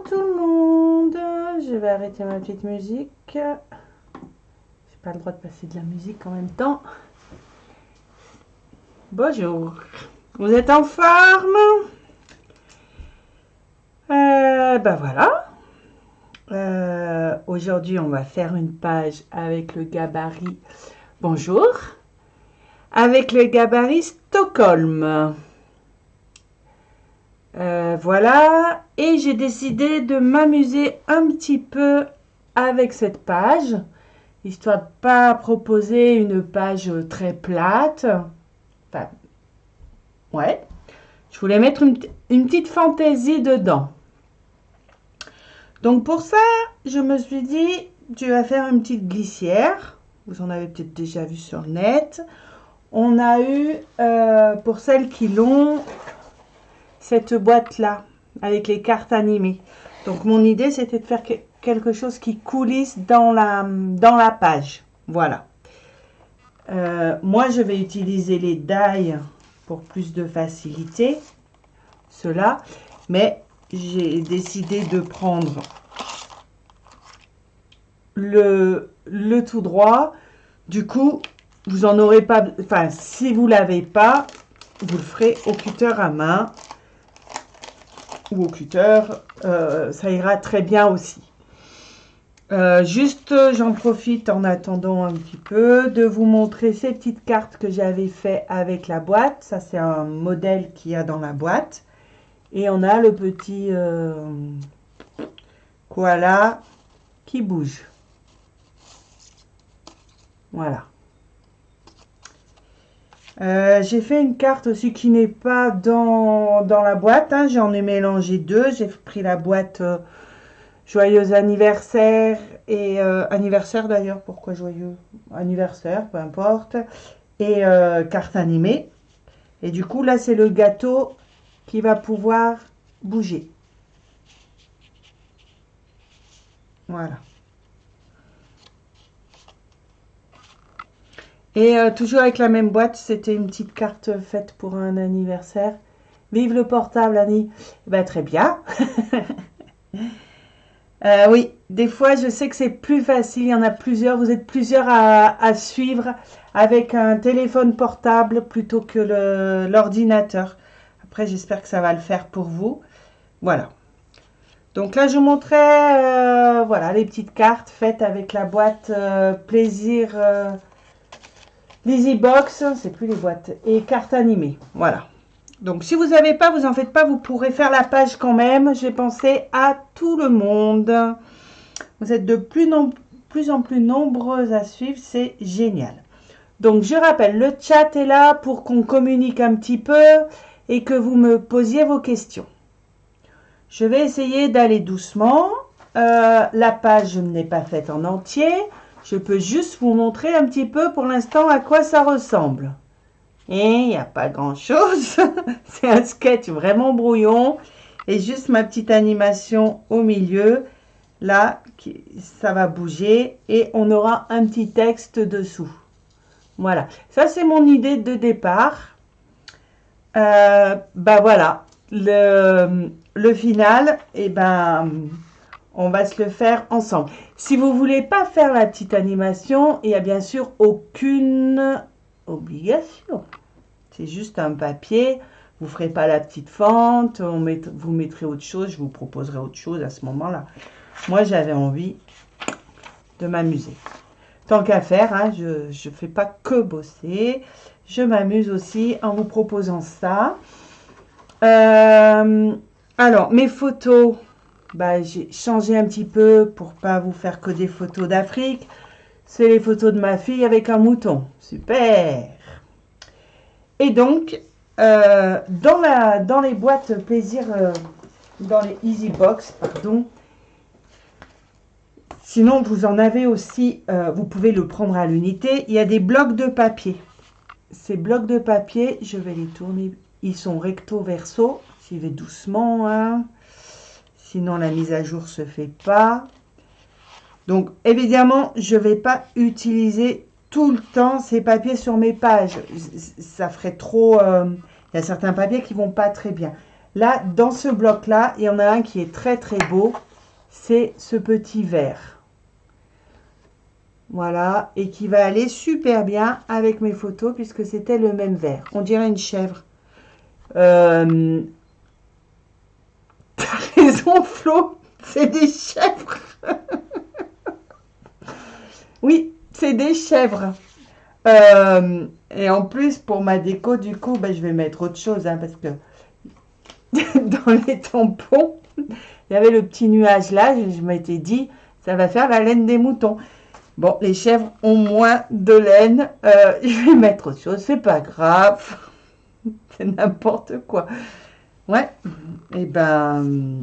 Bonjour tout le monde, je vais arrêter ma petite musique. J'ai pas le droit de passer de la musique en même temps. Bonjour, vous êtes en forme? Ben voilà. Aujourd'hui on va faire une page avec le gabarit. Bonjour. Avec le gabarit Stockholm. Voilà, et j'ai décidé de m'amuser un petit peu avec cette page, histoire de pas proposer une page très plate. Enfin, ouais, je voulais mettre une petite fantaisie dedans. Donc pour ça, je me suis dit, tu vas faire une petite glissière. Vous en avez peut-être déjà vu sur le net. On a eu, pour celles qui l'ont, cette boîte-là, avec les cartes animées. Donc mon idée, c'était de faire quelque chose qui coulisse dans la page. Voilà. Moi, je vais utiliser les die pour plus de facilité. Cela. Mais j'ai décidé de prendre le tout droit. Du coup, vous en aurez pas... Enfin, si vous l'avez pas, vous le ferez au cutter à main. Ou au cutter, ça ira très bien aussi. Juste, j'en profite en attendant un petit peu de vous montrer ces petites cartes que j'avais fait avec la boîte. Ça, c'est un modèle qu'il y a dans la boîte. Et on a le petit koala qui bouge. Voilà. J'ai fait une carte aussi qui n'est pas dans la boîte. Hein. J'en ai mélangé deux. J'ai pris la boîte joyeux anniversaire et anniversaire d'ailleurs. Pourquoi joyeux anniversaire? Peu importe. Et carte animée. Et du coup, là, c'est le gâteau qui va pouvoir bouger. Voilà. Et toujours avec la même boîte, c'était une petite carte faite pour un anniversaire. Vive le portable, Annie. Ben, très bien. Oui, des fois, je sais que c'est plus facile. Il y en a plusieurs. Vous êtes plusieurs à suivre avec un téléphone portable plutôt que l'ordinateur. Après, j'espère que ça va le faire pour vous. Voilà. Donc là, je vous montrais voilà, les petites cartes faites avec la boîte plaisir... Box, c'est plus les boîtes, et cartes animées. Voilà. Donc si vous n'avez pas, vous en faites pas, vous pourrez faire la page quand même. J'ai pensé à tout le monde. Vous êtes de plus en plus nombreux à suivre, c'est génial. Donc je rappelle, le chat est là pour qu'on communique un petit peu et que vous me posiez vos questions. Je vais essayer d'aller doucement. La page ne l'ai pas faite en entier. Je peux juste vous montrer un petit peu pour l'instant à quoi ça ressemble. Et il n'y a pas grand chose. C'est un sketch vraiment brouillon. Et juste ma petite animation au milieu. Là, ça va bouger. Et on aura un petit texte dessous. Voilà. Ça, c'est mon idée de départ. Ben voilà. Le final, et ben... on va se le faire ensemble. Si vous voulez pas faire la petite animation, il n'y a bien sûr aucune obligation. C'est juste un papier. Vous ne ferez pas la petite fente. Vous mettrez autre chose. Je vous proposerai autre chose à ce moment-là. Moi, j'avais envie de m'amuser. Tant qu'à faire, hein, je ne fais pas que bosser. Je m'amuse aussi en vous proposant ça. Alors, mes photos... bah, j'ai changé un petit peu pour pas vous faire que des photos d'Afrique. C'est les photos de ma fille avec un mouton. Super. Et donc, dans les boîtes plaisir, dans les Easy Box, pardon. Sinon, vous en avez aussi, vous pouvez le prendre à l'unité. Il y a des blocs de papier. Ces blocs de papier, je vais les tourner. Ils sont recto verso. J'y vais doucement, hein. Sinon, la mise à jour ne se fait pas. Donc, évidemment, je ne vais pas utiliser tout le temps ces papiers sur mes pages. Ça ferait trop... il y a certains papiers qui ne vont pas très bien. Là, dans ce bloc-là, il y en a un qui est très très beau. C'est ce petit vert. Voilà, et qui va aller super bien avec mes photos puisque c'était le même vert. On dirait une chèvre. T'as raison, Flo, c'est des chèvres. Oui, c'est des chèvres. Et en plus, pour ma déco, du coup, ben, je vais mettre autre chose hein, parce que dans les tampons, il y avait le petit nuage là. Je m'étais dit, ça va faire la laine des moutons. Bon, les chèvres ont moins de laine. Je vais mettre autre chose. C'est pas grave. C'est n'importe quoi. Ouais. Et ben,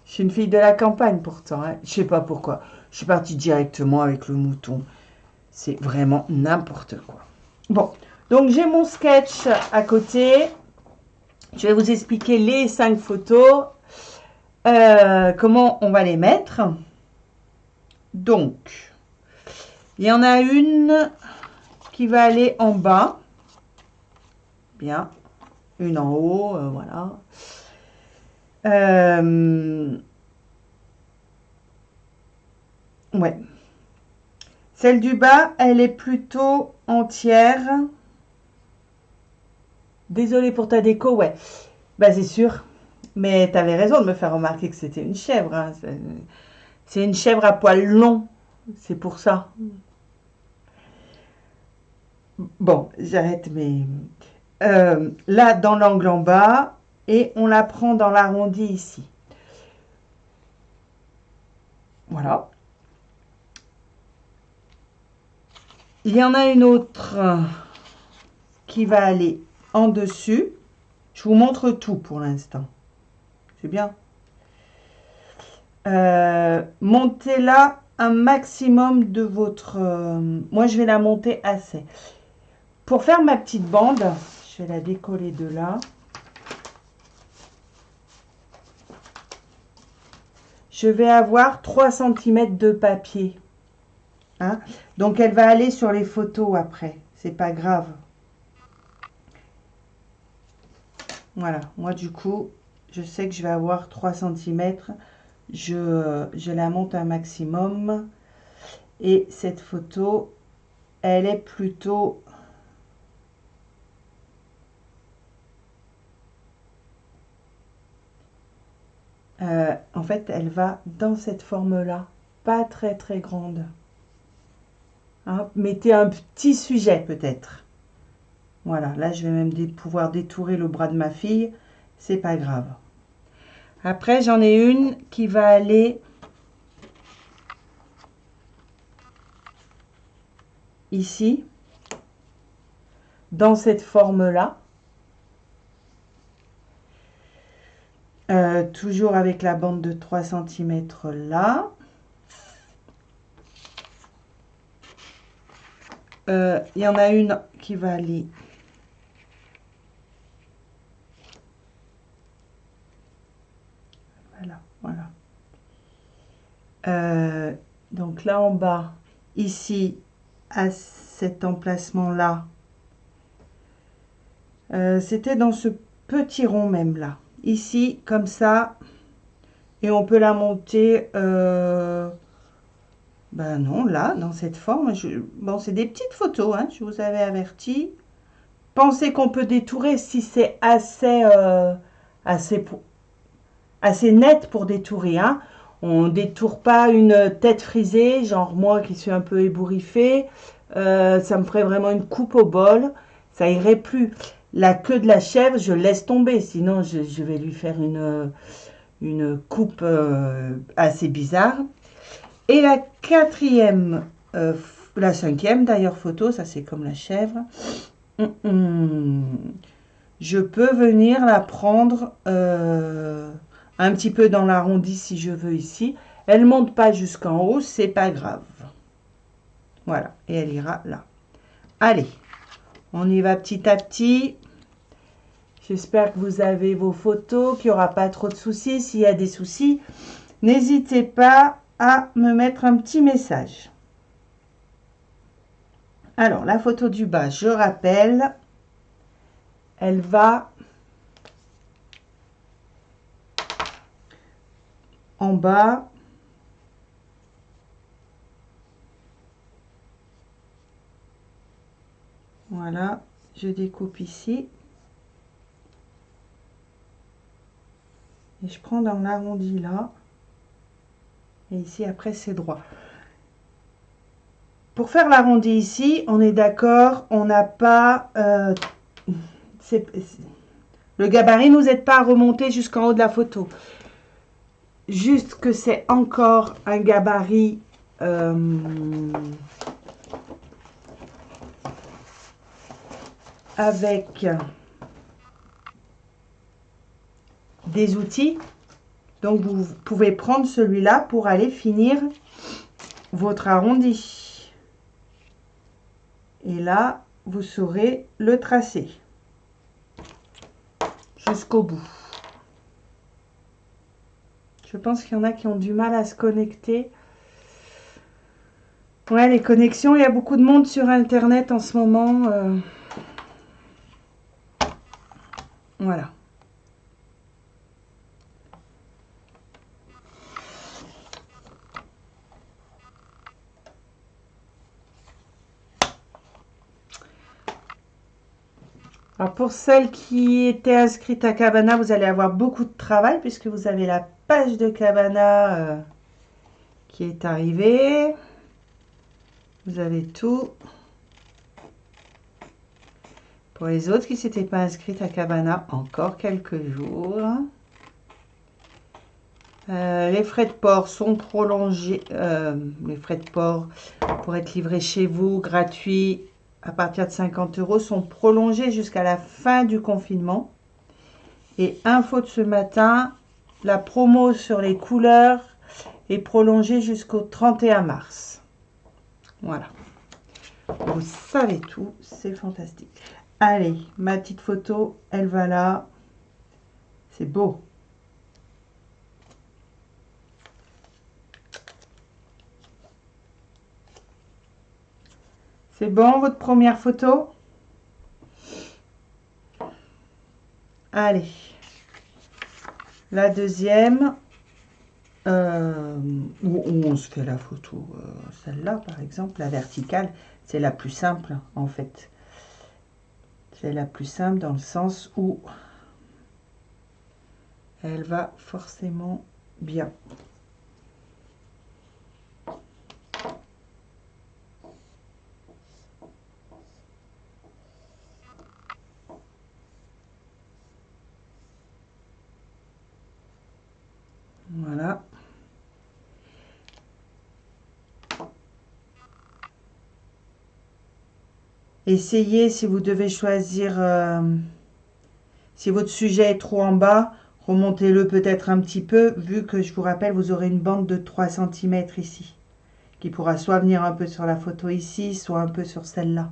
je suis une fille de la campagne pourtant. Hein. Je sais pas pourquoi. Je suis partie directement avec le mouton. C'est vraiment n'importe quoi. Bon, donc j'ai mon sketch à côté. Je vais vous expliquer les 5 photos. Comment on va les mettre. Donc, il y en a une qui va aller en bas. Bien. Une en haut, voilà. Ouais. Celle du bas, elle est plutôt entière. Désolée pour ta déco, ouais. Bah c'est sûr. Mais tu avais raison de me faire remarquer que c'était une chèvre. Hein. C'est une chèvre à poils longs. C'est pour ça. Bon, j'arrête mes... là, dans l'angle en bas, et on la prend dans l'arrondi ici. Voilà. Il y en a une autre qui va aller en dessus. Je vous montre tout pour l'instant. C'est bien. Montez-la un maximum de votre... moi, je vais la monter assez. Pour faire ma petite bande, je vais la décoller de là. Je vais avoir 3 cm de papier. Hein? Donc, elle va aller sur les photos après. C'est pas grave. Voilà. Moi, du coup, je sais que je vais avoir 3 cm. Je la monte un maximum. Et cette photo, elle est plutôt... en fait, elle va dans cette forme-là. Pas très, très grande. Hein, mettez un petit sujet, peut-être. Voilà, là, je vais même pouvoir détourer le bras de ma fille. C'est pas grave. Après, j'en ai une qui va aller ici, dans cette forme-là. Toujours avec la bande de 3 cm là. Il y en a une qui va aller voilà. Donc là en bas, ici, à cet emplacement-là, c'était dans ce petit rond même là. Ici, comme ça, et on peut la monter, ben non, là, dans cette forme. Bon, c'est des petites photos, hein, je vous avais averti. Pensez qu'on peut détourer si c'est assez net pour détourer. Hein. On ne détourne pas une tête frisée, genre moi qui suis un peu ébouriffée. Ça me ferait vraiment une coupe au bol. Ça irait plus. La queue de la chèvre, je laisse tomber. Sinon, je vais lui faire une coupe assez bizarre. Et la quatrième, la cinquième d'ailleurs photo, ça c'est comme la chèvre. Je peux venir la prendre un petit peu dans l'arrondi si je veux ici. Elle ne monte pas jusqu'en haut, c'est pas grave. Voilà, et elle ira là. Allez, on y va petit à petit. J'espère que vous avez vos photos, qu'il n'y aura pas trop de soucis. S'il y a des soucis, n'hésitez pas à me mettre un petit message. Alors, la photo du bas, je rappelle, elle va en bas. Voilà, je découpe ici. Et je prends dans l'arrondi là. Et ici, après, c'est droit. Pour faire l'arrondi ici, on est d'accord, on n'a pas... le gabarit nous aide pas à remonter jusqu'en haut de la photo. Juste que c'est encore un gabarit... avec des outils. Donc, vous pouvez prendre celui-là pour aller finir votre arrondi. Et là, vous saurez le tracer jusqu'au bout. Je pense qu'il y en a qui ont du mal à se connecter. Ouais, les connexions, il y a beaucoup de monde sur Internet en ce moment. Voilà. Alors pour celles qui étaient inscrites à Cabana, vous allez avoir beaucoup de travail puisque vous avez la page de Cabana qui est arrivée. Vous avez tout. Pour les autres qui ne s'étaient pas inscrites à Cabana, encore quelques jours. Les frais de port sont prolongés. Les frais de port pour être livrés chez vous, gratuits, à partir de 50 € sont prolongés jusqu'à la fin du confinement. Et info de ce matin, la promo sur les couleurs est prolongée jusqu'au 31 mars. Voilà. Vous savez tout, c'est fantastique. Allez, ma petite photo, elle va là. C'est beau. C'est bon, votre première photo? Allez. La deuxième. Où on se fait la photo. Celle-là, par exemple, la verticale, c'est la plus simple, en fait. C'est la plus simple dans le sens où elle va forcément bien. Voilà. Essayez, si vous devez choisir, si votre sujet est trop en bas, remontez-le peut-être un petit peu, vu que je vous rappelle, vous aurez une bande de 3 cm ici, qui pourra soit venir un peu sur la photo ici, soit un peu sur celle-là.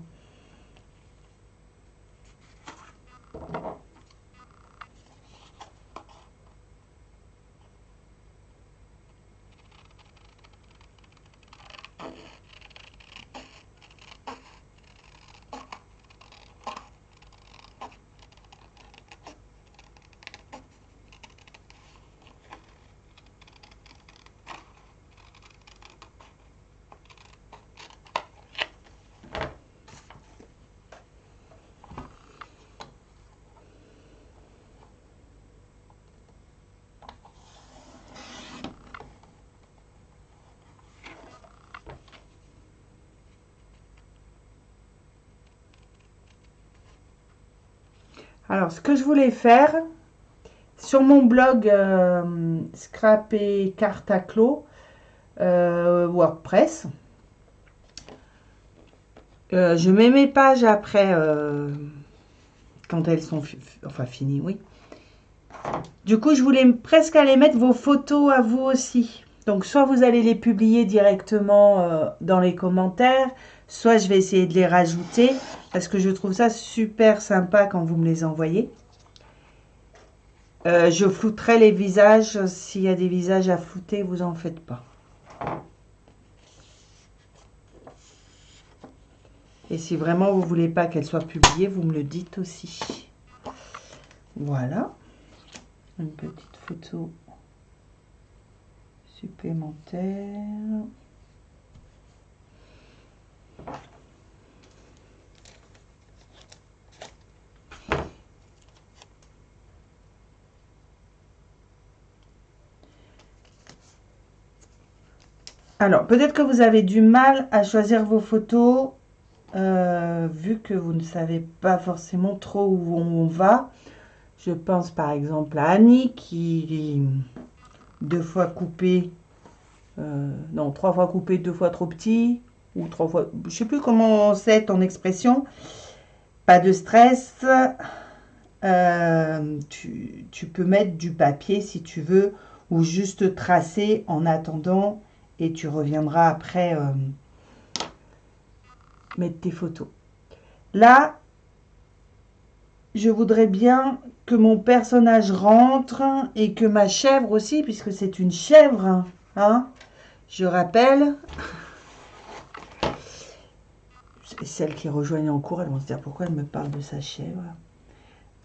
Alors, ce que je voulais faire, sur mon blog Scrap et Carte à Clos, WordPress, je mets mes pages après, quand elles sont finies, oui. Du coup, je voulais presque aller mettre vos photos à vous aussi. Donc, soit vous allez les publier directement dans les commentaires, soit je vais essayer de les rajouter, parce que je trouve ça super sympa quand vous me les envoyez. Je flouterai les visages. S'il y a des visages à flouter, vous en faites pas. Et si vraiment vous voulez pas qu'elles soient publiées, vous me le dites aussi. Voilà. Une petite photo supplémentaire. Alors, peut-être que vous avez du mal à choisir vos photos, vu que vous ne savez pas forcément trop où on va. Je pense par exemple à Annie qui est 2 fois coupé, non, 3 fois coupé, 2 fois trop petit, ou 3 fois, je sais plus comment c'est ton expression. Pas de stress. Tu peux mettre du papier si tu veux, ou juste tracer en attendant, et tu reviendras après mettre tes photos. Là, je voudrais bien que mon personnage rentre et que ma chèvre aussi, puisque c'est une chèvre, hein, je rappelle. Celles qui rejoignent en cours, elles vont se dire pourquoi elle me parle de sa chèvre.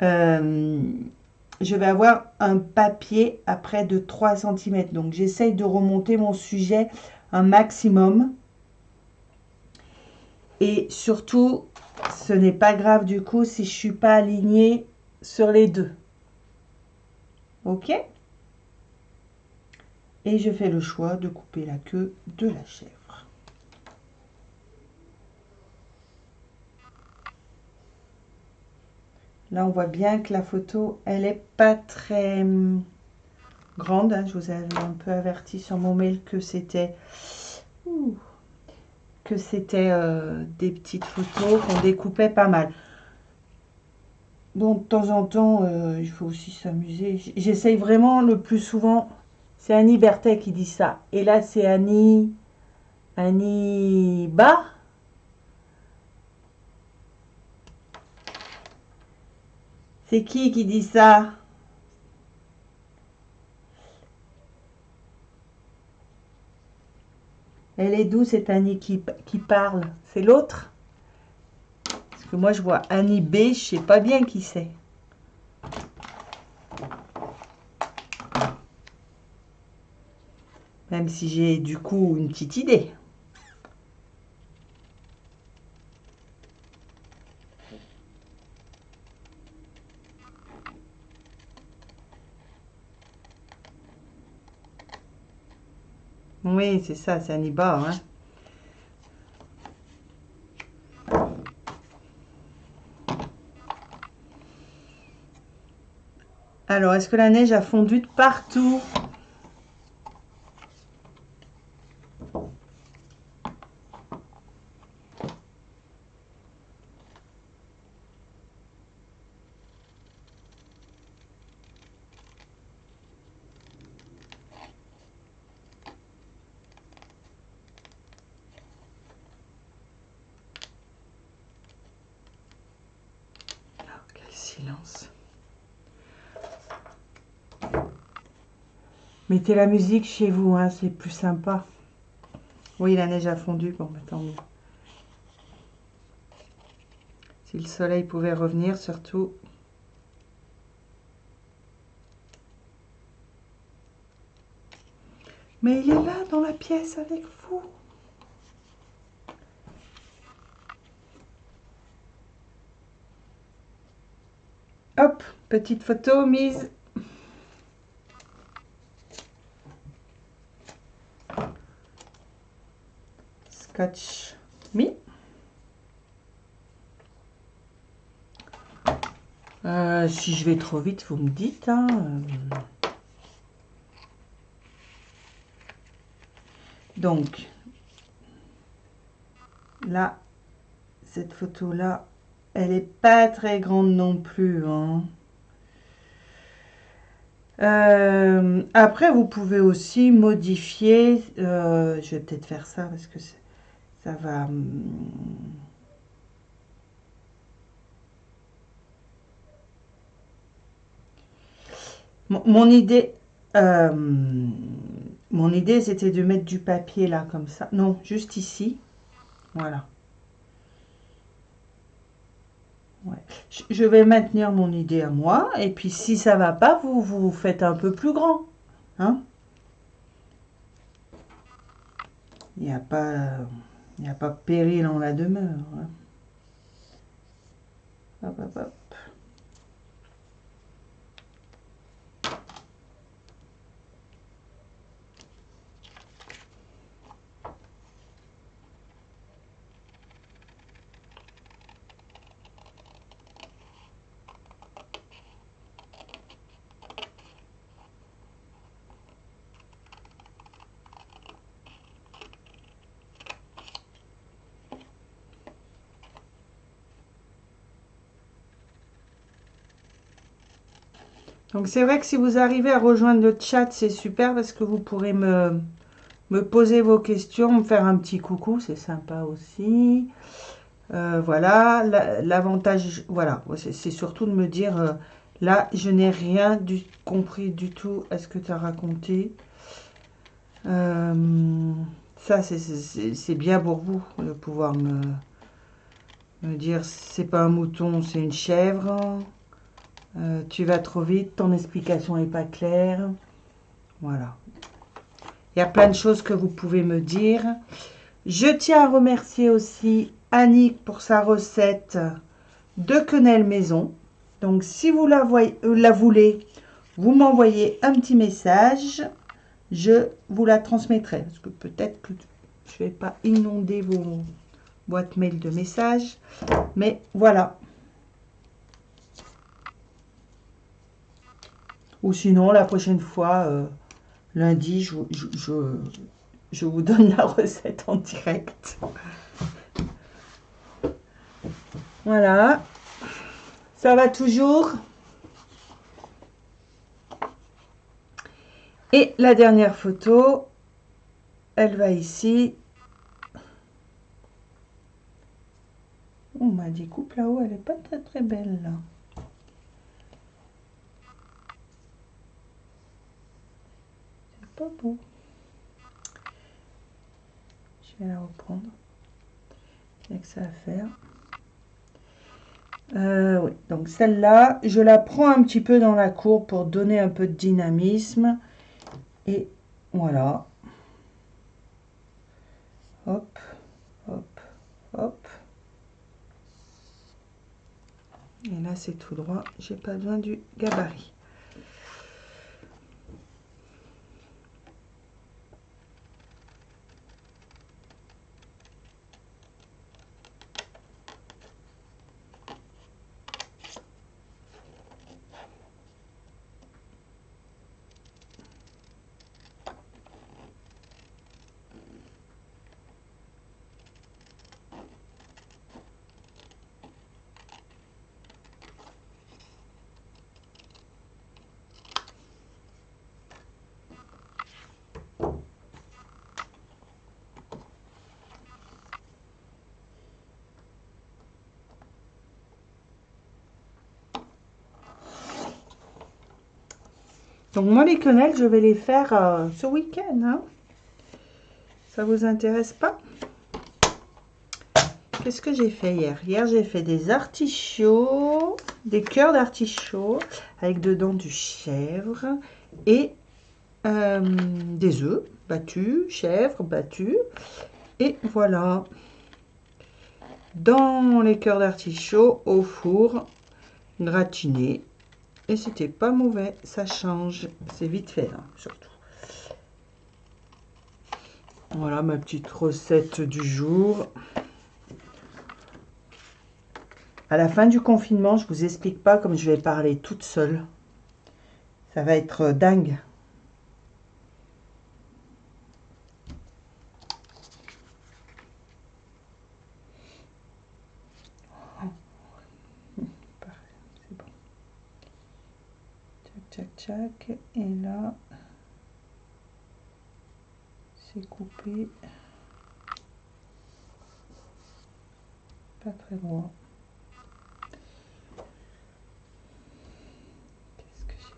Je vais avoir un papier à près de 3 cm. Donc, j'essaye de remonter mon sujet un maximum. Et surtout, ce n'est pas grave du coup si je ne suis pas alignée sur les deux. Ok? Et je fais le choix de couper la queue de la chèvre. Là, on voit bien que la photo, elle n'est pas très grande. Hein. Je vous avais un peu averti sur mon mail que c'était des petites photos qu'on découpait pas mal. Donc, de temps en temps, il faut aussi s'amuser. J'essaye vraiment le plus souvent. C'est Annie Berthet qui dit ça. Et là, c'est Annie Bas. C'est qui dit ça? Elle est douce, c'est Annie qui parle. C'est l'autre? Parce que moi, je vois Annie B, je sais pas bien qui c'est. Même si j'ai du coup une petite idée. Oui, c'est ça, c'est Annie Bas, hein. Alors, est-ce que la neige a fondu de partout? Oh, quel silence. Mettez la musique chez vous, hein, c'est plus sympa. Oui, la neige a fondu. Bon, tant mieux. Si le soleil pouvait revenir, surtout. Mais il est là, dans la pièce, avec vous. Hop, petite photo mise. Scotch mis. Si je vais trop vite, vous me dites. Hein. Donc, là, cette photo-là, elle n'est pas très grande non plus. Hein. Après, vous pouvez aussi modifier. Je vais peut-être faire ça parce que ça va. Mon idée, c'était de mettre du papier là, comme ça. Non, juste ici. Voilà. Ouais. Je vais maintenir mon idée à moi. Et puis, si ça va pas, vous faites un peu plus grand. Hein? Il n'y a pas péril en la demeure. Hein. Hop, hop, hop. Donc c'est vrai que si vous arrivez à rejoindre le chat, c'est super parce que vous pourrez me poser vos questions, me faire un petit coucou, c'est sympa aussi. Voilà, l'avantage, voilà, c'est surtout de me dire, là, je n'ai rien compris du tout à ce que tu as raconté. Ça, c'est bien pour vous de pouvoir me dire, c'est pas un mouton, c'est une chèvre. Tu vas trop vite, ton explication n'est pas claire. Voilà. Il y a plein de choses que vous pouvez me dire. Je tiens à remercier aussi Annick pour sa recette de quenelle maison. Donc, si vous la voulez, vous m'envoyez un petit message. Je vous la transmettrai. Parce que peut-être que je ne vais pas inonder vos boîtes mail de messages. Mais voilà. Ou sinon, la prochaine fois, lundi, je vous donne la recette en direct. Voilà. Ça va toujours. Et la dernière photo, elle va ici. Oh, ma découpe là-haut, elle n'est pas très très belle là. C'est pas beau. Je vais la reprendre. Il n'y a que ça à faire. Oui, donc celle-là, je la prends un petit peu dans la cour pour donner un peu de dynamisme. Et voilà. Hop, hop, hop. Et là, c'est tout droit. J'ai pas besoin du gabarit. Donc moi, les quenelles, je vais les faire ce week-end. Hein. Ça vous intéresse pas? Qu'est-ce que j'ai fait hier? Hier, j'ai fait des artichauts, des cœurs d'artichauts avec dedans du chèvre et des œufs battus, chèvre battus. Et voilà, dans les cœurs d'artichaut au four, gratiné. Et c'était pas mauvais, ça change. C'est vite fait, hein, surtout. Voilà ma petite recette du jour. À la fin du confinement, je vous explique pas comme je vais parler toute seule. Ça va être dingue. C'est bon. Tchac, tchac, tchac. Et là, c'est coupé. Pas très loin. Qu'est-ce que j'ai fait?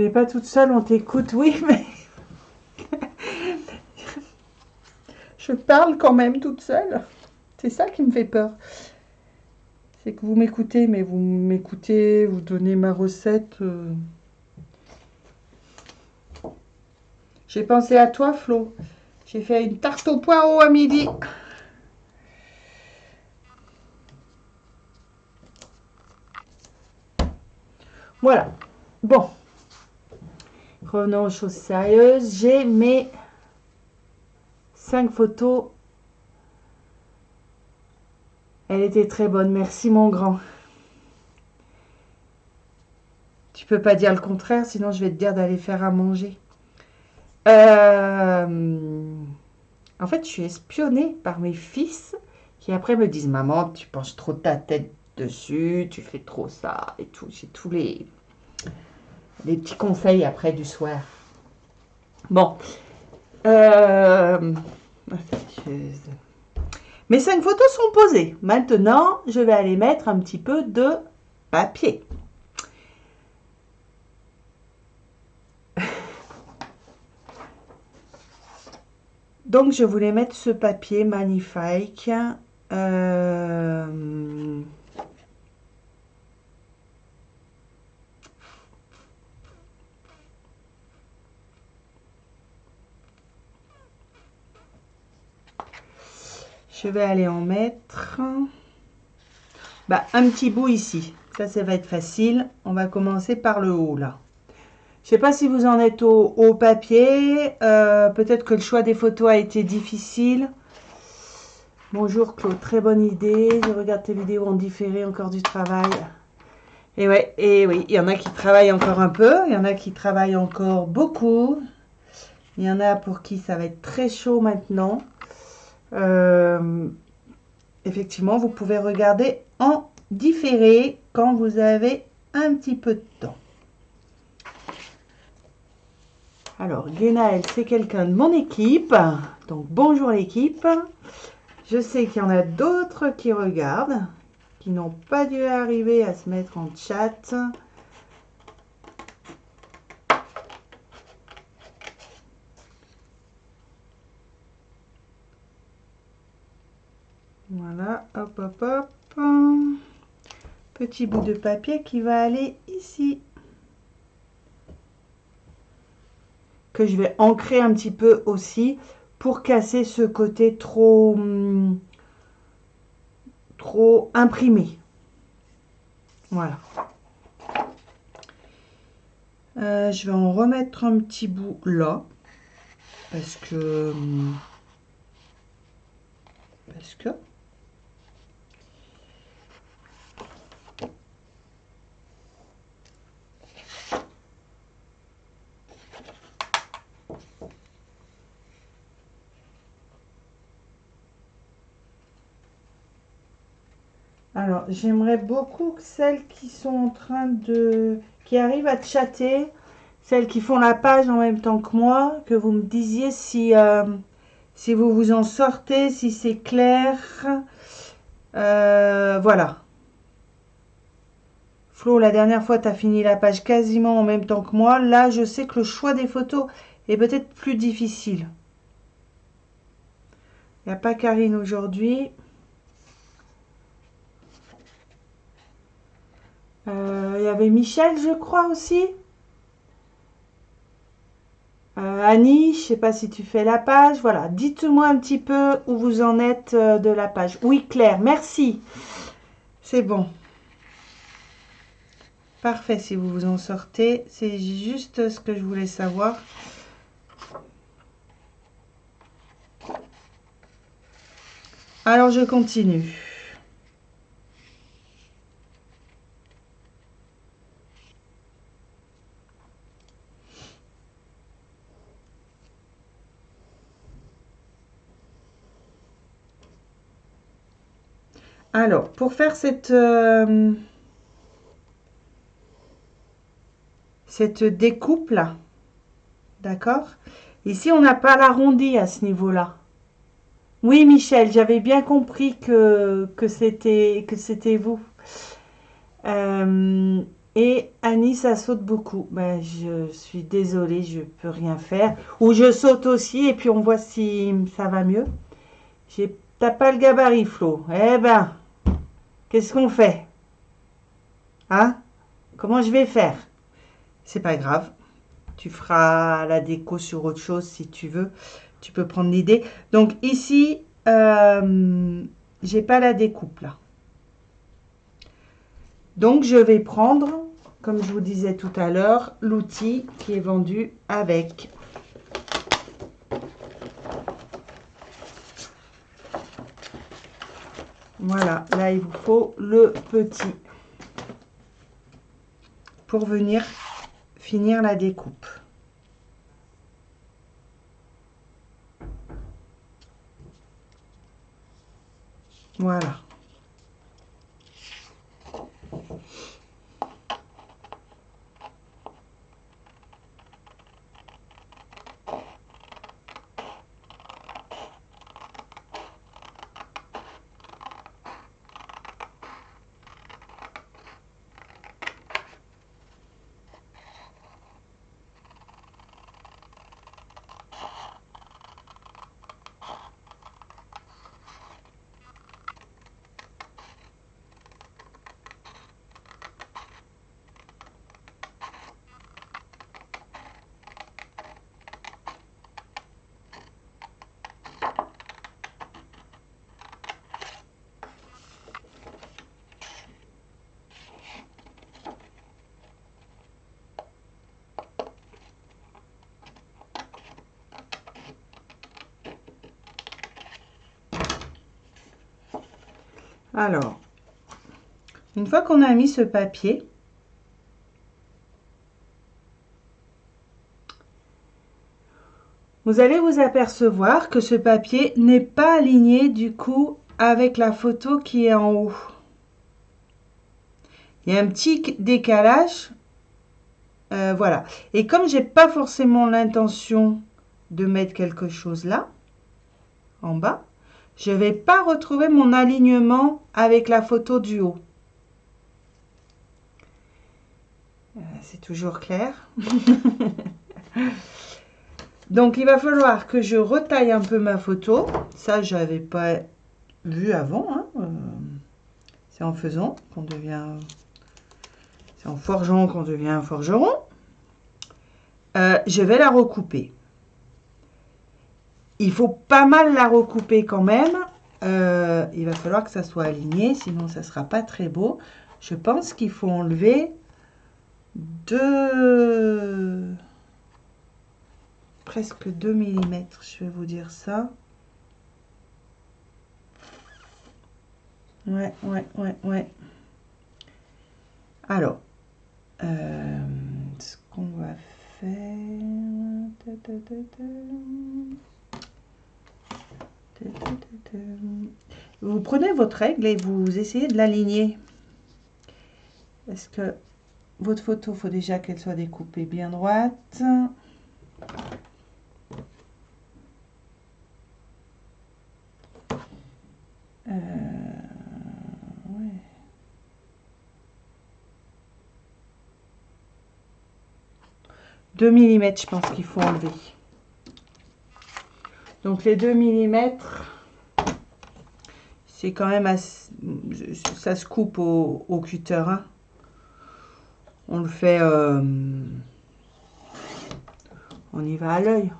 Tu n'es pas toute seule, on t'écoute, oui, mais je parle quand même toute seule. C'est ça qui me fait peur. C'est que vous m'écoutez, mais vous m'écoutez, vous donnez ma recette. J'ai pensé à toi, Flo. J'ai fait une tarte au poireau à midi. Voilà. Bon. Revenons aux choses sérieuses. J'ai mes 5 photos. Elle était très bonne. Merci, mon grand. Tu peux pas dire le contraire, sinon je vais te dire d'aller faire à manger. En fait, je suis espionnée par mes fils qui après me disent: maman, tu penches trop ta tête dessus, tu fais trop ça et tout. J'ai tous les petits conseils après du soir. Bon. Mes 5 photos sont posées. Maintenant, je vais aller mettre un petit peu de papier. Donc, je voulais mettre ce papier magnifique. Je vais aller en mettre un petit bout ici. Ça va être facile. On va commencer par le haut, là. Je ne sais pas si vous en êtes au papier. Peut-être que le choix des photos a été difficile. Bonjour Claude, très bonne idée. Je regarde tes vidéos en différé, encore du travail. Et ouais, et oui, il y en a qui travaillent encore un peu. Il y en a qui travaillent encore beaucoup. Il y en a pour qui ça va être très chaud maintenant. Effectivement, vous pouvez regarder en différé quand vous avez un petit peu de temps. Alors, Guénaël, c'est quelqu'un de mon équipe. Donc, bonjour l'équipe. Je sais qu'il y en a d'autres qui regardent, qui n'ont pas dû arriver à se mettre en chat. Voilà, hop, hop, hop. Petit bout de papier qui va aller ici. Que je vais ancrer un petit peu aussi pour casser ce côté trop imprimé. Voilà. Je vais en remettre un petit bout là. Parce que alors, j'aimerais beaucoup que celles qui sont en train qui arrivent à chatter, celles qui font la page en même temps que moi, que vous me disiez si vous vous en sortez, si c'est clair. Voilà. Flo, la dernière fois, tu as fini la page quasiment en même temps que moi. Là, je sais que le choix des photos est peut-être plus difficile. Il n'y a pas Karine aujourd'hui. Il y avait Michel, je crois, aussi. Annie, je ne sais pas si tu fais la page. Voilà, dites-moi un petit peu où vous en êtes de la page. Oui, Claire, merci. C'est bon. Parfait, si vous vous en sortez. C'est juste ce que je voulais savoir. Alors, je continue. Alors, pour faire cette découpe là, d'accord? Ici, on n'a pas l'arrondi à ce niveau-là. Oui, Michel, j'avais bien compris que c'était vous. Et Annie, ça saute beaucoup. Ben, je suis désolée, je peux rien faire. Ou je saute aussi et puis on voit si ça va mieux. T'as pas le gabarit, Flo. Eh ben, qu'est-ce qu'on fait? Hein? Comment je vais faire? C'est pas grave. Tu feras la déco sur autre chose si tu veux. Tu peux prendre l'idée. Donc ici, j'ai pas la découpe là. Donc je vais prendre, comme je vous disais tout à l'heure, l'outil qui est vendu avec. Voilà, là il vous faut le petit pour venir finir la découpe. Voilà. Alors, une fois qu'on a mis ce papier, vous allez vous apercevoir que ce papier n'est pas aligné du coup avec la photo qui est en haut. Il y a un petit décalage. Voilà. Et comme j'ai pas forcément l'intention de mettre quelque chose là, en bas, je vais pas retrouver mon alignement avec la photo du haut. C'est toujours clair. Donc, il va falloir que je retaille un peu ma photo. Ça, je n'avais pas vu avant. Hein. C'est en faisant qu'on devient... C'est en forgeant qu'on devient un forgeron. Je vais la recouper. Il faut pas mal la recouper quand même. Il va falloir que ça soit aligné, sinon ça ne sera pas très beau. Je pense qu'il faut enlever presque 2 mm, je vais vous dire ça. Ouais. Alors, ce qu'on va faire... Vous prenez votre règle et vous essayez de l'aligner. Est-ce que votre photo, il faut déjà qu'elle soit découpée bien droite. Ouais. Mm, je pense qu'il faut enlever. Donc les 2 mm, c'est quand même assez, ça se coupe au cutter. Hein. On le fait, on y va à l'œil.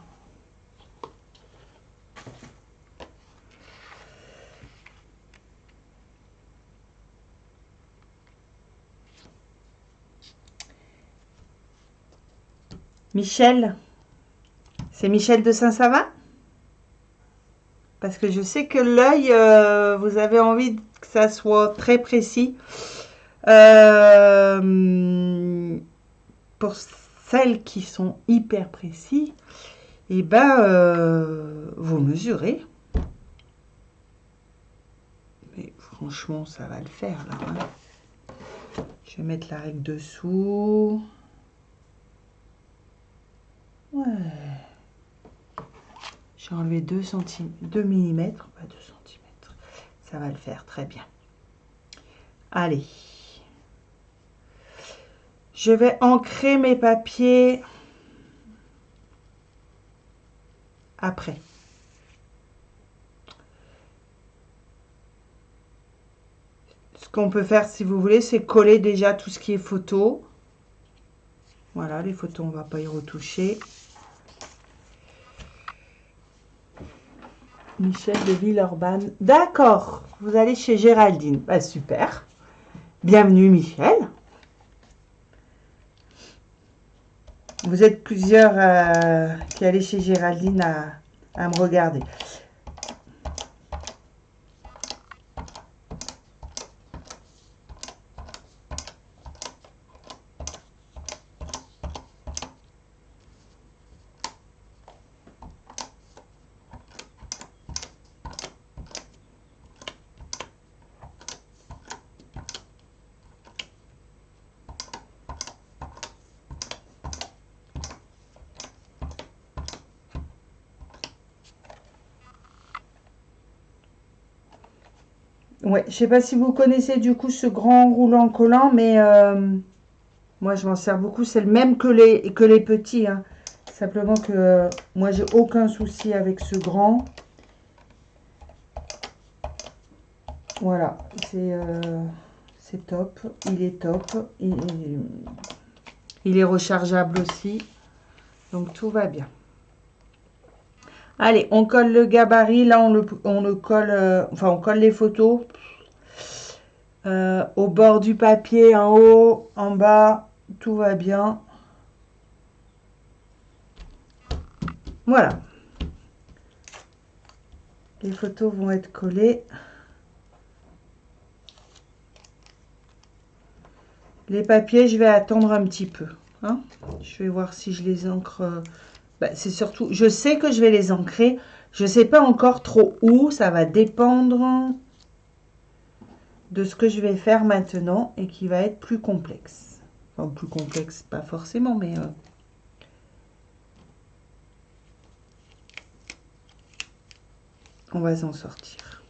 Michel, c'est Michel de Saint-Savin? Parce que je sais que l'œil, vous avez envie que ça soit très précis. Pour celles qui sont hyper précis, et ben, vous mesurez. Mais franchement, ça va le faire là. Hein. Je vais mettre la règle dessous. Ouais. J'ai enlevé 2 mm, pas 2 cm. Ça va le faire très bien. Allez. Je vais ancrer mes papiers après. Ce qu'on peut faire, si vous voulez, c'est coller déjà tout ce qui est photo. Voilà, les photos, on ne va pas y retoucher. Michel de Villeurbanne. D'accord, vous allez chez Géraldine. Bah, super. Bienvenue, Michel. Vous êtes plusieurs qui allaient chez Géraldine à me regarder. Ouais, je sais pas si vous connaissez du coup ce grand roulant collant, mais moi je m'en sers beaucoup. C'est le même que les petits, hein. Simplement que moi j'ai aucun souci avec ce grand. Voilà, c'est top. Il est top. Il est rechargeable aussi. Donc tout va bien. Allez, on colle le gabarit. Là, on le colle, enfin, on colle les photos au bord du papier, en haut, en bas. Tout va bien. Voilà. Les photos vont être collées. Les papiers, je vais attendre un petit peu. Hein. Je vais voir si je les ancre. Bah, c'est surtout, je sais que je vais les ancrer. Je ne sais pas encore trop où. Ça va dépendre de ce que je vais faire maintenant et qui va être plus complexe. Enfin, plus complexe, pas forcément, mais... on va s'en sortir.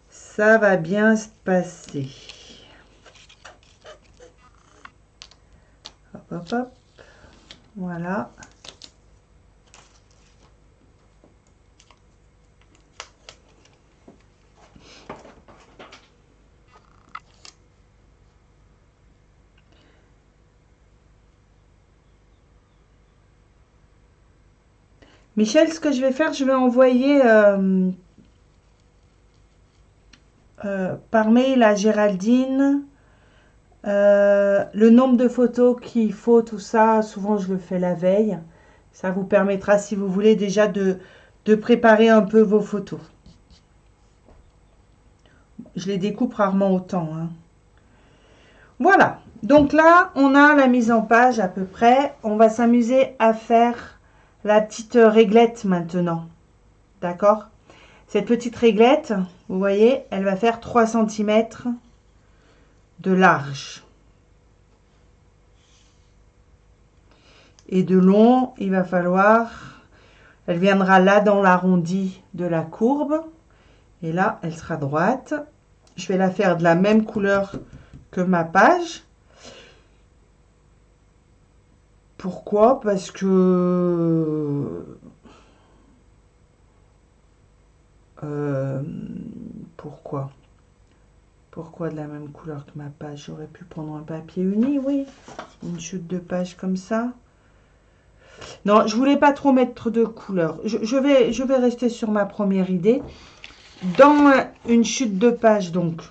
Ça va bien se passer. Hop, hop, hop. Voilà. Michel, ce que je vais faire, je vais envoyer par mail à Géraldine le nombre de photos qu'il faut, tout ça. Souvent, je le fais la veille. Ça vous permettra, si vous voulez, déjà de préparer un peu vos photos. Je les découpe rarement autant. Hein. Voilà. Donc là, on a la mise en page à peu près. On va s'amuser à faire la petite réglette maintenant. D'accord? Cette petite réglette, vous voyez, elle va faire 3 cm de large. Et de long, il va falloir... Elle viendra là dans l'arrondi de la courbe. Et là, elle sera droite. Je vais la faire de la même couleur que ma page. Pourquoi? Parce que... pourquoi? Pourquoi de la même couleur que ma page? J'aurais pu prendre un papier uni, oui. Une chute de page comme ça. Non, je voulais pas trop mettre de couleur. Je vais rester sur ma première idée. Dans une chute de page, donc,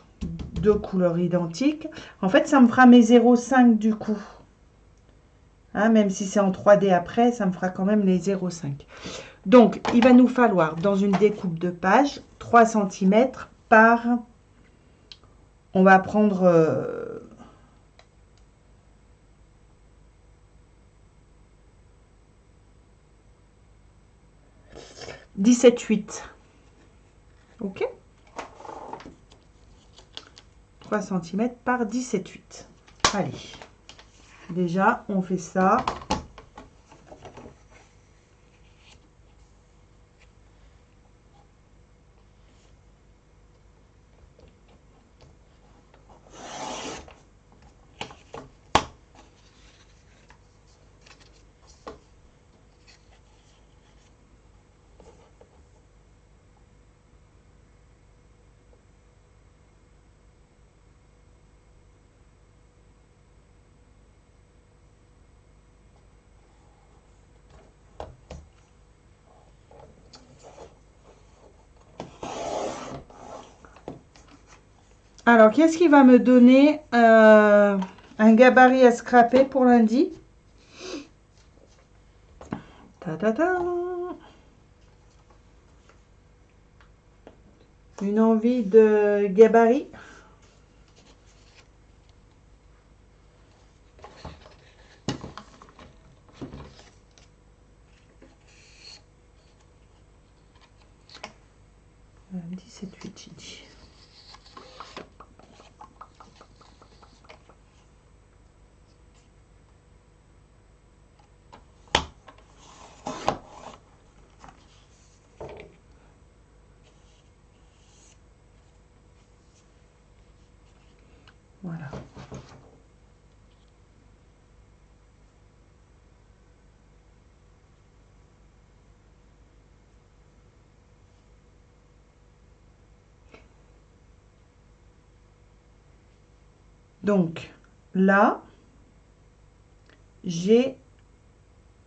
de couleurs identiques, en fait, ça me fera mes 0,5 du coup. Hein, même si c'est en 3D après, ça me fera quand même les 0,5. Donc, il va nous falloir, dans une découpe de page, 3 cm par... On va prendre... 17,8. Ok? 3 cm par 17,8. Allez. Déjà, on fait ça. Alors, qu'est-ce qui va me donner un gabarit à scraper pour lundi? Ta-ta-ta. Une envie de gabarit. Lundi, 7, 8, j'ai dit. Voilà. Donc, là, j'ai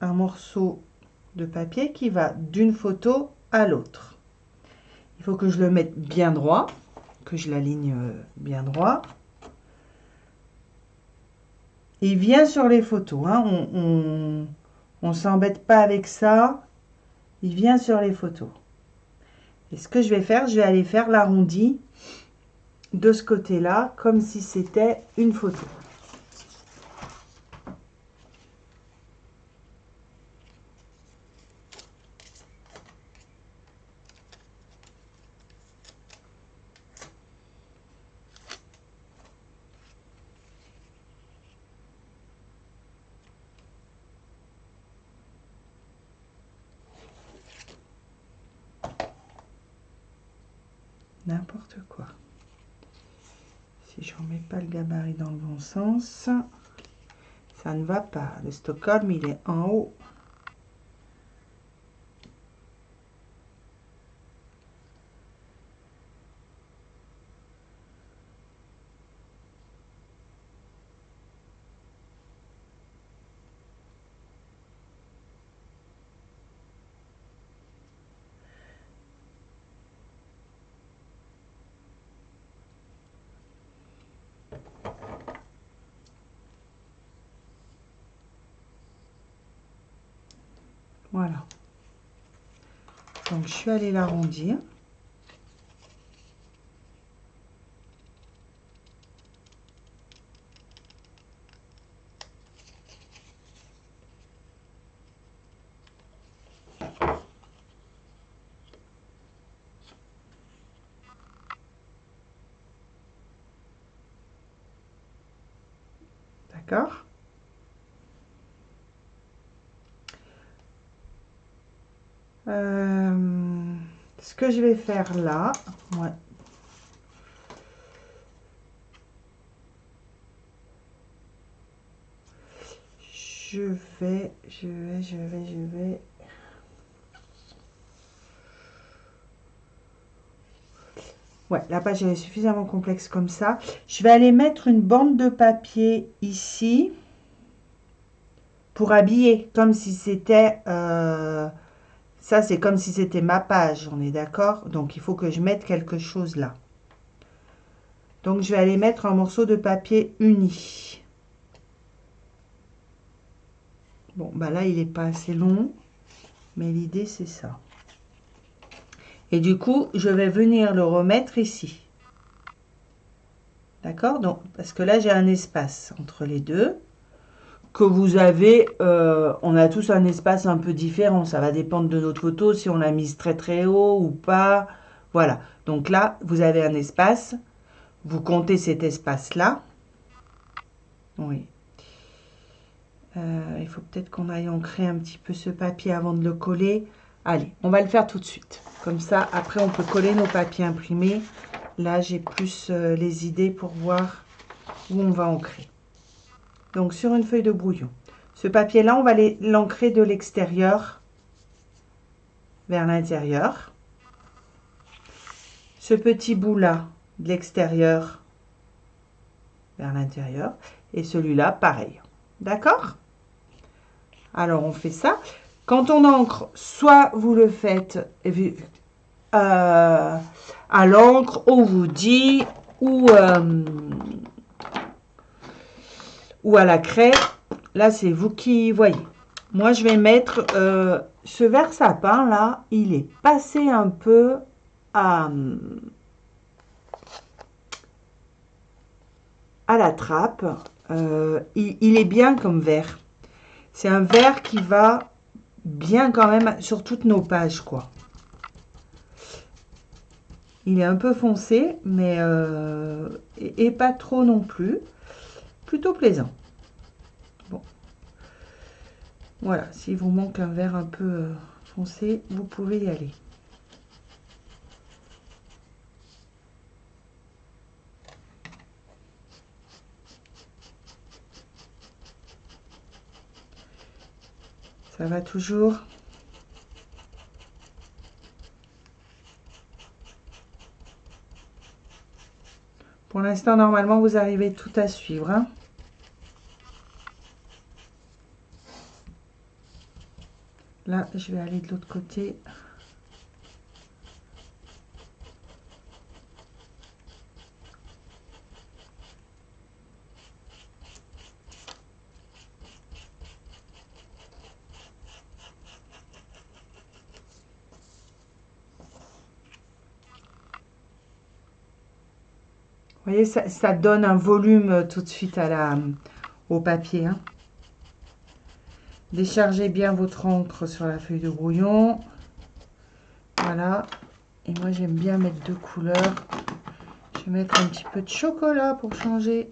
un morceau de papier qui va d'une photo à l'autre. Il faut que je le mette bien droit, que je l'aligne bien droit. Il vient sur les photos, hein. On s'embête pas avec ça. Il vient sur les photos. Et ce que je vais faire, je vais aller faire l'arrondi de ce côté-là, comme si c'était une photo. N'importe quoi. Si je remets pas le gabarit dans le bon sens, ça ne va pas. Le Stockholm, il est en haut. Voilà. Donc, je suis allée l'arrondir. D'accord? Ce que je vais faire là, ouais. Je vais. Ouais, la page est suffisamment complexe comme ça. Je vais aller mettre une bande de papier ici pour habiller, comme si c'était... ça, c'est comme si c'était ma page, on est d'accord? Donc, il faut que je mette quelque chose là. Donc, je vais aller mettre un morceau de papier uni. Bon, bah là, il n'est pas assez long, mais l'idée, c'est ça. Et du coup, je vais venir le remettre ici. D'accord? Donc, parce que là, j'ai un espace entre les deux. Que vous avez, on a tous un espace un peu différent. Ça va dépendre de notre photo, si on l'a mise très très haut ou pas. Voilà. Donc là, vous avez un espace. Vous comptez cet espace-là. Oui. Il faut peut-être qu'on aille ancrer un petit peu ce papier avant de le coller. Allez, on va le faire tout de suite. Comme ça, après, on peut coller nos papiers imprimés. Là, j'ai plus les idées pour voir où on va ancrer. Donc, sur une feuille de brouillon. Ce papier-là, on va l'ancrer de l'extérieur vers l'intérieur. Ce petit bout-là, de l'extérieur vers l'intérieur. Et celui-là, pareil. D'accord? Alors, on fait ça. Quand on encre, soit vous le faites à l'encre, on vous dit ou à la craie. Là, c'est vous qui voyez. Moi, je vais mettre ce verre sapin là. Il est passé un peu à la trappe. Il est bien comme verre. C'est un verre qui va bien quand même sur toutes nos pages, quoi. Il est un peu foncé, mais et pas trop non plus. Plutôt plaisant. Bon. Voilà, s'il vous manque un verre un peu foncé, vous pouvez y aller. Ça va toujours? Pour l'instant, normalement, vous arrivez tout à suivre, hein. Là, je vais aller de l'autre côté. Vous voyez, ça donne un volume tout de suite au papier, hein. Déchargez bien votre encre sur la feuille de brouillon. Voilà. Et moi, j'aime bien mettre deux couleurs. Je vais mettre un petit peu de chocolat pour changer.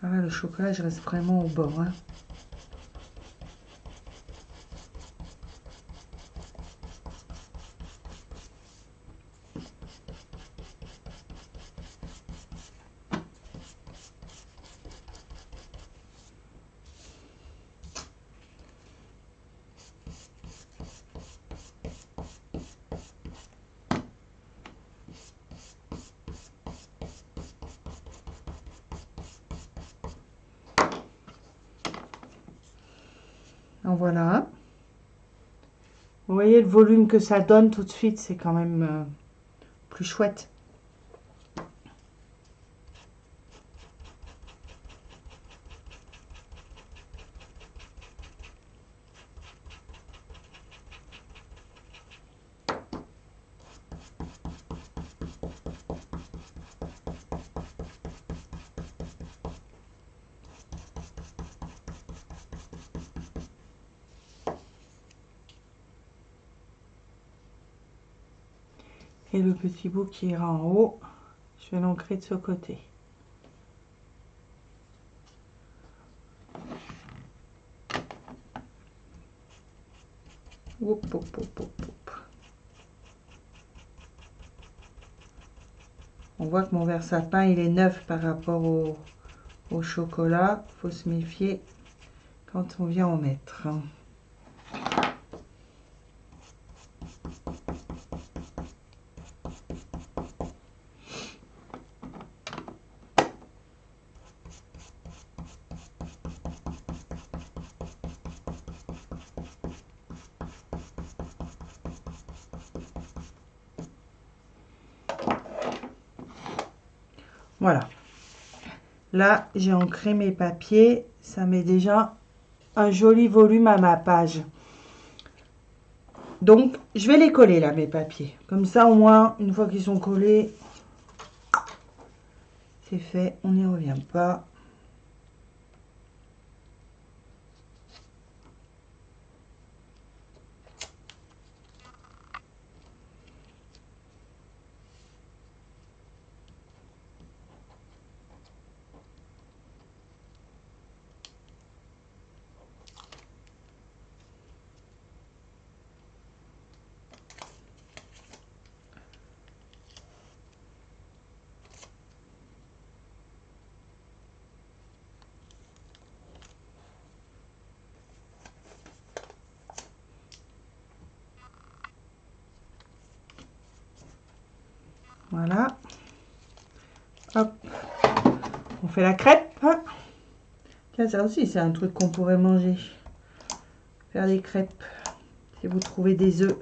Voilà, le chocolat, je reste vraiment au bord, hein. En voilà un. Vous voyez le volume que ça donne tout de suite, c'est quand même plus chouette. Et le petit bout qui ira en haut, je vais l'ancrer de ce côté. Hop, hop, hop, hop, hop. On voit que mon verre sapin, il est neuf par rapport au chocolat. Il faut se méfier quand on vient en mettre. Voilà. Là, j'ai ancré mes papiers. Ça met déjà un joli volume à ma page. Donc, je vais les coller là, mes papiers. Comme ça, au moins, une fois qu'ils sont collés, c'est fait. On n'y revient pas. Voilà. Hop. On fait la crêpe. Tiens, ça aussi, c'est un truc qu'on pourrait manger. faire des crêpes si vous trouvez des œufs.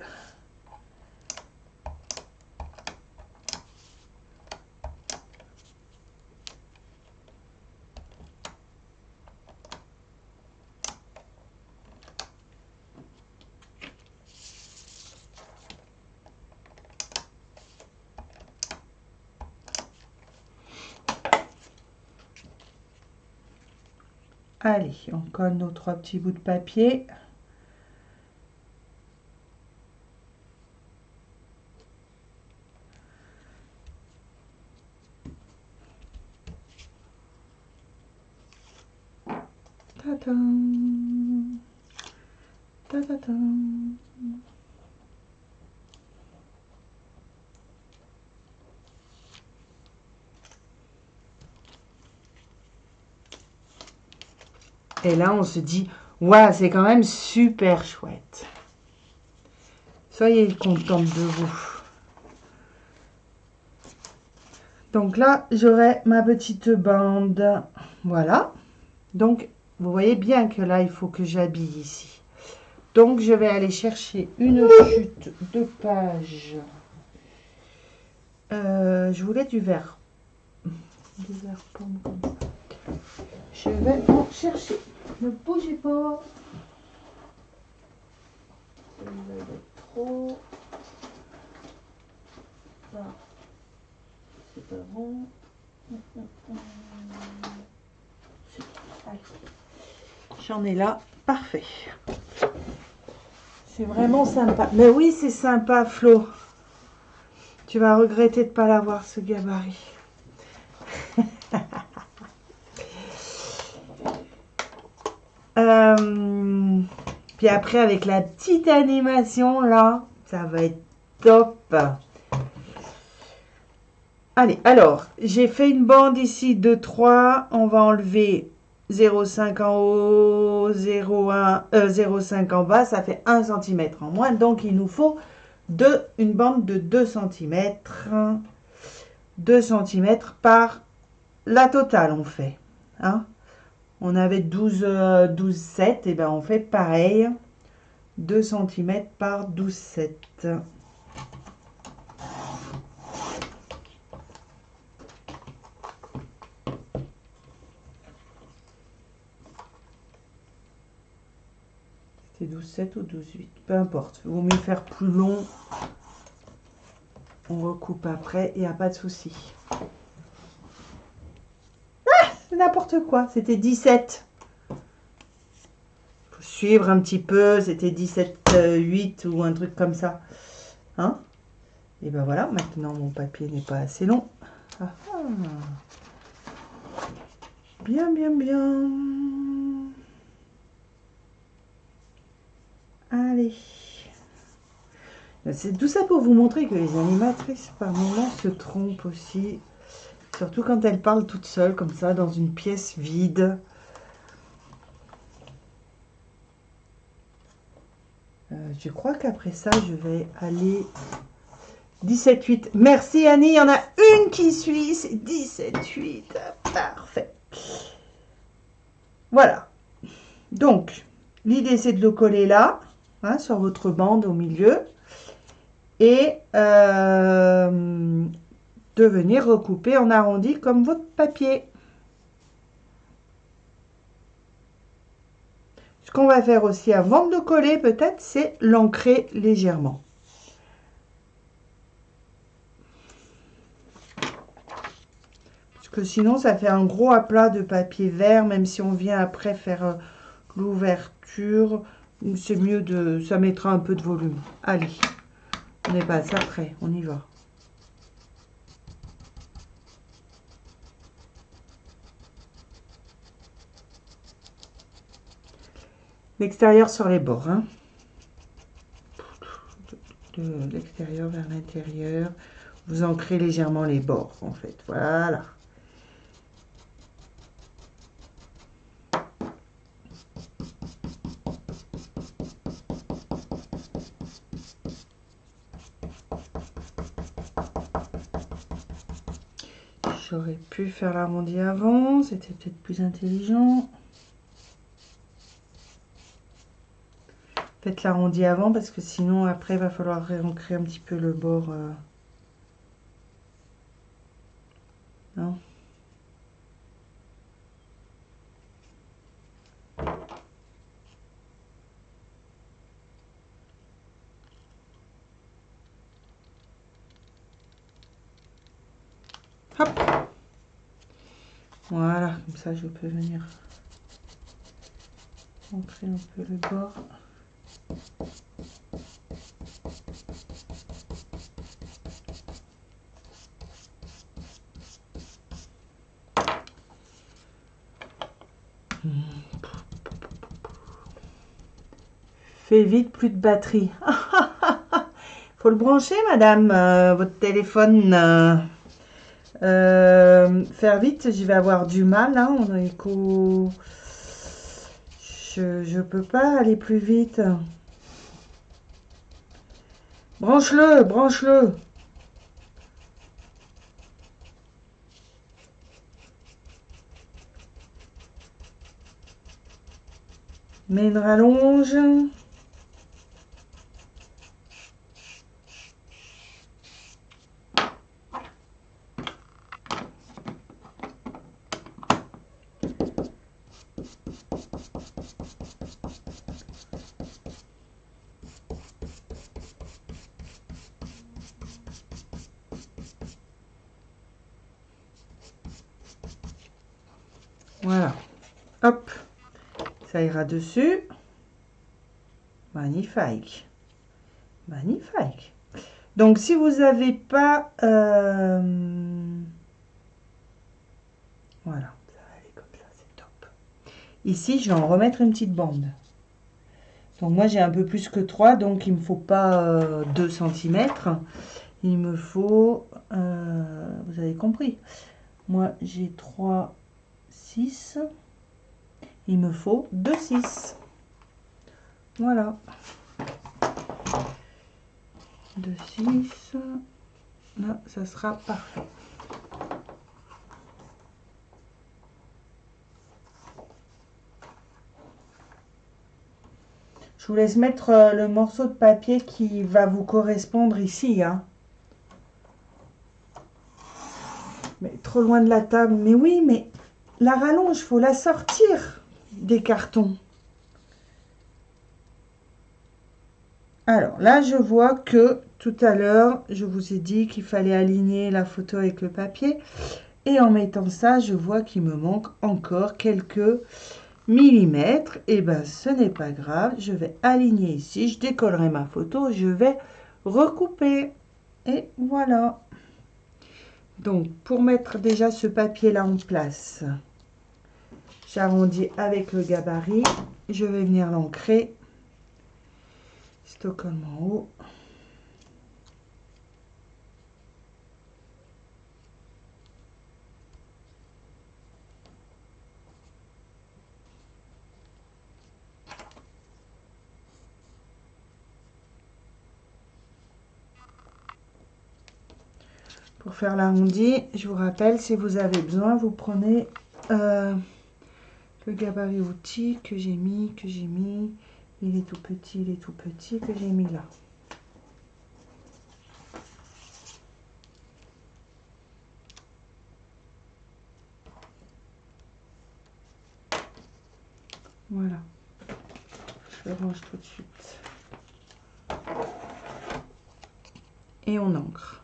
Allez, on colle nos 3 petits bouts de papier. Ta-dam, ta-da-dam. Et là, on se dit, waouh, c'est quand même super chouette. Soyez contente de vous. Donc là, j'aurai ma petite bande. Voilà. Donc, vous voyez bien que là, il faut que j'habille ici. Donc, je vais aller chercher une chute de page. Je voulais du vert. Du vert pomme comme ça. Je vais en chercher. Ne bougez pas. Celui-là, il est trop. Ça, c'est pas bon. Allez. J'en ai là. Parfait. C'est vraiment sympa. Mais oui, c'est sympa, Flo. Tu vas regretter de ne pas l'avoir, ce gabarit. Puis après, avec la petite animation, là, ça va être top. Allez, alors, j'ai fait une bande ici de 3. On va enlever 0,5 en haut, 0,5 en bas. Ça fait 1 cm en moins. Donc, il nous faut une bande de 2 cm. 2 cm par la totale, on fait. Hein? On avait 12,7, et ben on fait pareil. 2 cm par 12,7. C'était 12,7 ou 12,8. Peu importe. Il vaut mieux faire plus long. On recoupe après, il n'y a pas de souci. C'est n'importe quoi. C'était 17. Faut suivre un petit peu. C'était 17,8 ou un truc comme ça. Hein? Et ben voilà. Maintenant, mon papier n'est pas assez long. Ah, ah. Bien, bien, bien. Allez. C'est tout ça pour vous montrer que les animatrices, par moments, se trompent aussi. Surtout quand elles parlent toutes seules, comme ça, dans une pièce vide. Je crois qu'après ça, je vais aller 17,8. Merci Annie, il y en a une qui suit, c'est 17,8. Parfait. Voilà. Donc, l'idée, c'est de le coller là, hein, sur votre bande au milieu. Et de venir recouper en arrondi comme votre papier. Ce qu'on va faire aussi avant de le coller, peut-être, c'est l'ancrer légèrement. Parce que sinon, ça fait un gros aplat de papier vert, même si on vient après faire l'ouverture. C'est mieux de... ça mettra un peu de volume. Allez, on n'est pas à ça près, on y va. L'extérieur sur les bords, hein. De l'extérieur vers l'intérieur. Vous ancrez légèrement les bords, en fait. Voilà. J'aurais pu faire l'arrondi avant, c'était peut-être plus intelligent. Faites l'arrondi avant parce que sinon après il va falloir réancrer un petit peu le bord. Non. Hop. Voilà, comme ça je peux venir ancrer un peu le bord. Fais vite, plus de batterie. Faut le brancher, madame, votre téléphone. Faire vite, je vais avoir du mal. Hein, je peux pas aller plus vite. Branche-le, branche-le. Mets une rallonge. Voilà. Hop. Ça ira dessus. Magnifique. Magnifique. Donc, si vous n'avez pas... voilà. Ça va aller comme ça, c'est top. Ici, je vais en remettre une petite bande. Donc, moi, j'ai un peu plus que 3, donc il ne me faut pas 2 cm. Il me faut... vous avez compris. Moi, j'ai 3, 6. Il me faut 2, 6. Voilà. 2, 6. Là, ça sera parfait. Je vous laisse mettre le morceau de papier qui va vous correspondre ici. Hein. Mais trop loin de la table. Mais oui, mais la rallonge, il faut la sortir des cartons. Alors là, je vois que tout à l'heure, je vous ai dit qu'il fallait aligner la photo avec le papier. Et en mettant ça, je vois qu'il me manque encore quelques millimètres. Et bien, ce n'est pas grave. Je vais aligner ici. Je décollerai ma photo. Je vais recouper. Et voilà. Donc, pour mettre déjà ce papier-là en place, j'arrondis avec le gabarit. Je vais venir l'ancrer. Stockholm en haut. Pour faire l'arrondi, je vous rappelle, si vous avez besoin, vous prenez le gabarit outil que j'ai mis. Il est tout petit, que j'ai mis là. Voilà. Je le range tout de suite. Et on ancre.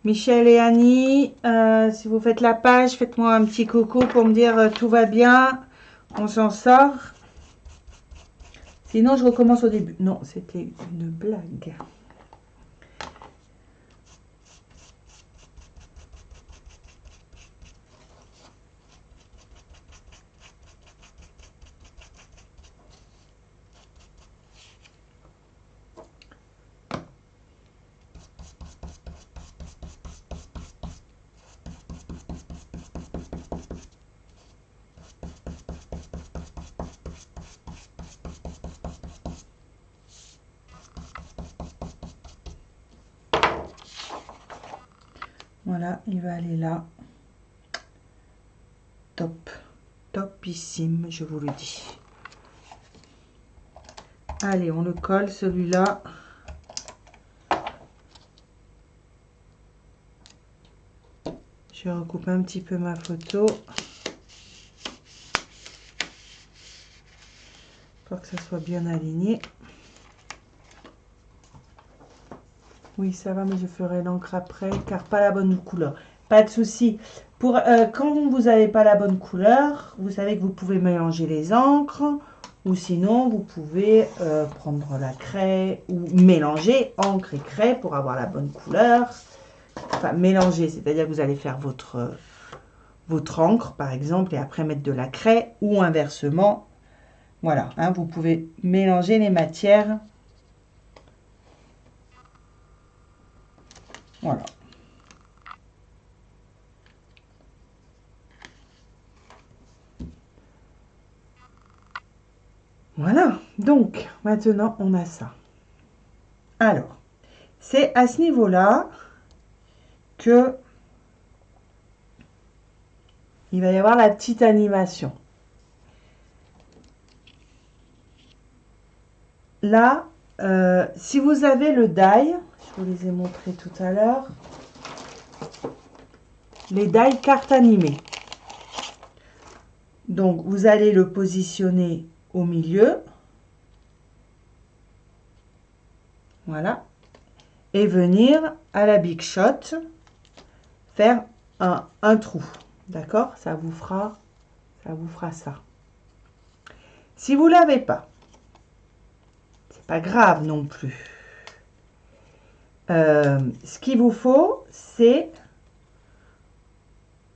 Michel et Annie, si vous faites la page, faites-moi un petit coucou pour me dire tout va bien, on s'en sort. Sinon, je recommence au début. Non, c'était une blague. Voilà, il va aller là. topissime, je vous le dis. Allez, on le colle celui-là. Je recoupe un petit peu ma photo pour que ça soit bien aligné. Oui, ça va, mais je ferai l'encre après, car pas la bonne couleur. Pas de souci. Pour quand vous n'avez pas la bonne couleur, vous savez que vous pouvez mélanger les encres, ou sinon vous pouvez prendre la craie ou mélanger encre et craie pour avoir la bonne couleur. Enfin, mélanger, c'est-à-dire que vous allez faire votre encre, par exemple, et après mettre de la craie, ou inversement. Voilà, hein, vous pouvez mélanger les matières. Voilà. Voilà, donc maintenant on a ça. Alors, c'est à ce niveau-là que il va y avoir la petite animation. Là, si vous avez le die, je vous les ai montrés tout à l'heure, les die cartes animées. Donc, vous allez le positionner au milieu. Voilà. Et venir à la Big Shot faire un trou. D'accord? Ça vous fera ça. Si vous ne l'avez pas, c'est pas grave non plus. Ce qu'il vous faut, c'est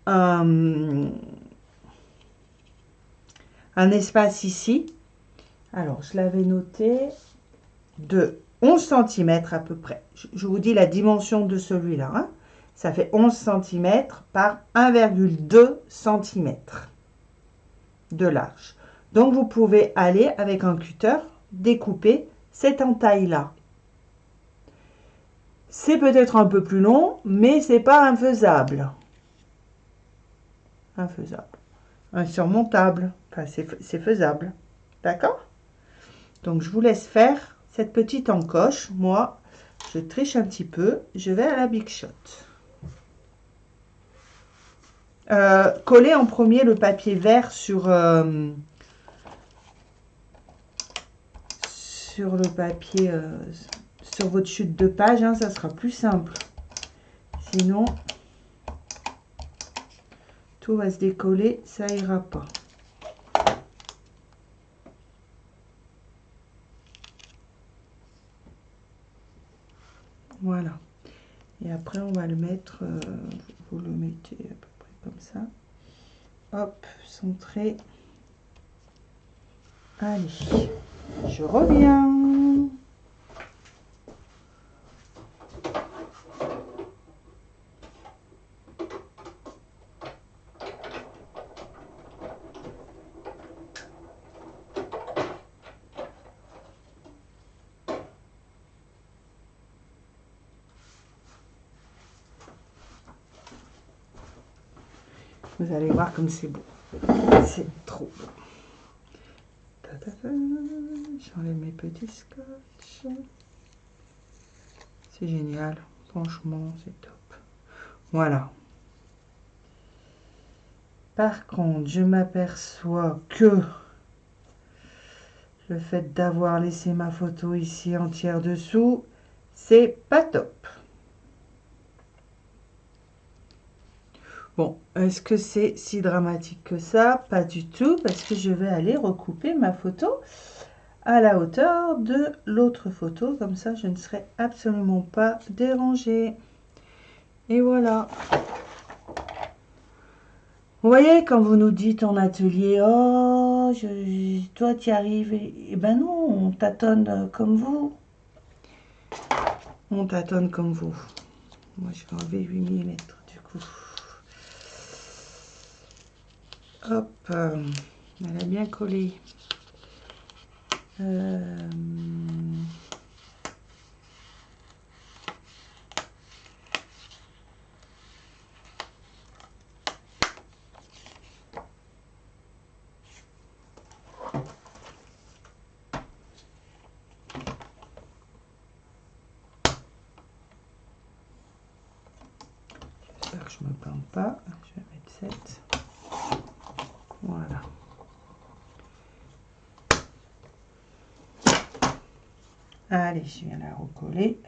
un espace ici. Alors, je l'avais noté de 11 cm à peu près. Je vous dis la dimension de celui-là. Hein. Ça fait 11 cm par 1,2 cm de large. Donc, vous pouvez aller avec un cutter découper cette entaille-là. C'est peut-être un peu plus long, mais c'est pas infaisable. Infaisable. Insurmontable. Enfin, c'est faisable. D'accord? Donc, je vous laisse faire cette petite encoche. Moi, je triche un petit peu. Je vais à la Big Shot. Collez en premier le papier vert sur le papier, sur votre chute de page. Hein, ça sera plus simple. Sinon, tout va se décoller. Ça ira pas. Voilà. Et après, on va le mettre, vous le mettez à peu près comme ça. Hop, centré. Allez, je reviens. Vous allez voir comme c'est beau. C'est trop beau. J'enlève mes petits scotch. C'est génial. Franchement, c'est top. Voilà. Par contre, je m'aperçois que le fait d'avoir laissé ma photo ici entière dessous, c'est pas top. Bon, est-ce que c'est si dramatique que ça? Pas du tout, parce que je vais aller recouper ma photo à la hauteur de l'autre photo. Comme ça, je ne serai absolument pas dérangée. Et voilà. Vous voyez, quand vous nous dites en atelier, oh, toi, tu y arrives. Eh ben non, on tâtonne comme vous. On tâtonne comme vous. Moi, je vais enlever 8 mm du coup. Hop, elle a bien collé. que je me plante pas. Je vais mettre 7. Voilà. Allez, je viens la recoller.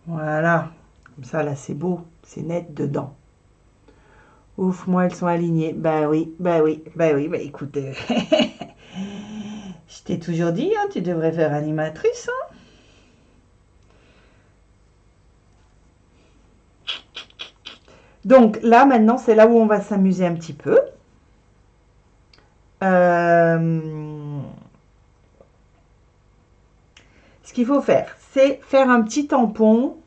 Voilà. Comme ça, là, c'est beau. C'est net dedans. Ouf, moi, elles sont alignées. Bah oui, bah oui, bah oui. Bah écoutez, je t'ai toujours dit, hein, tu devrais faire animatrice. Hein. Donc là, maintenant, c'est là où on va s'amuser un petit peu. Ce qu'il faut faire, c'est faire un petit tampon.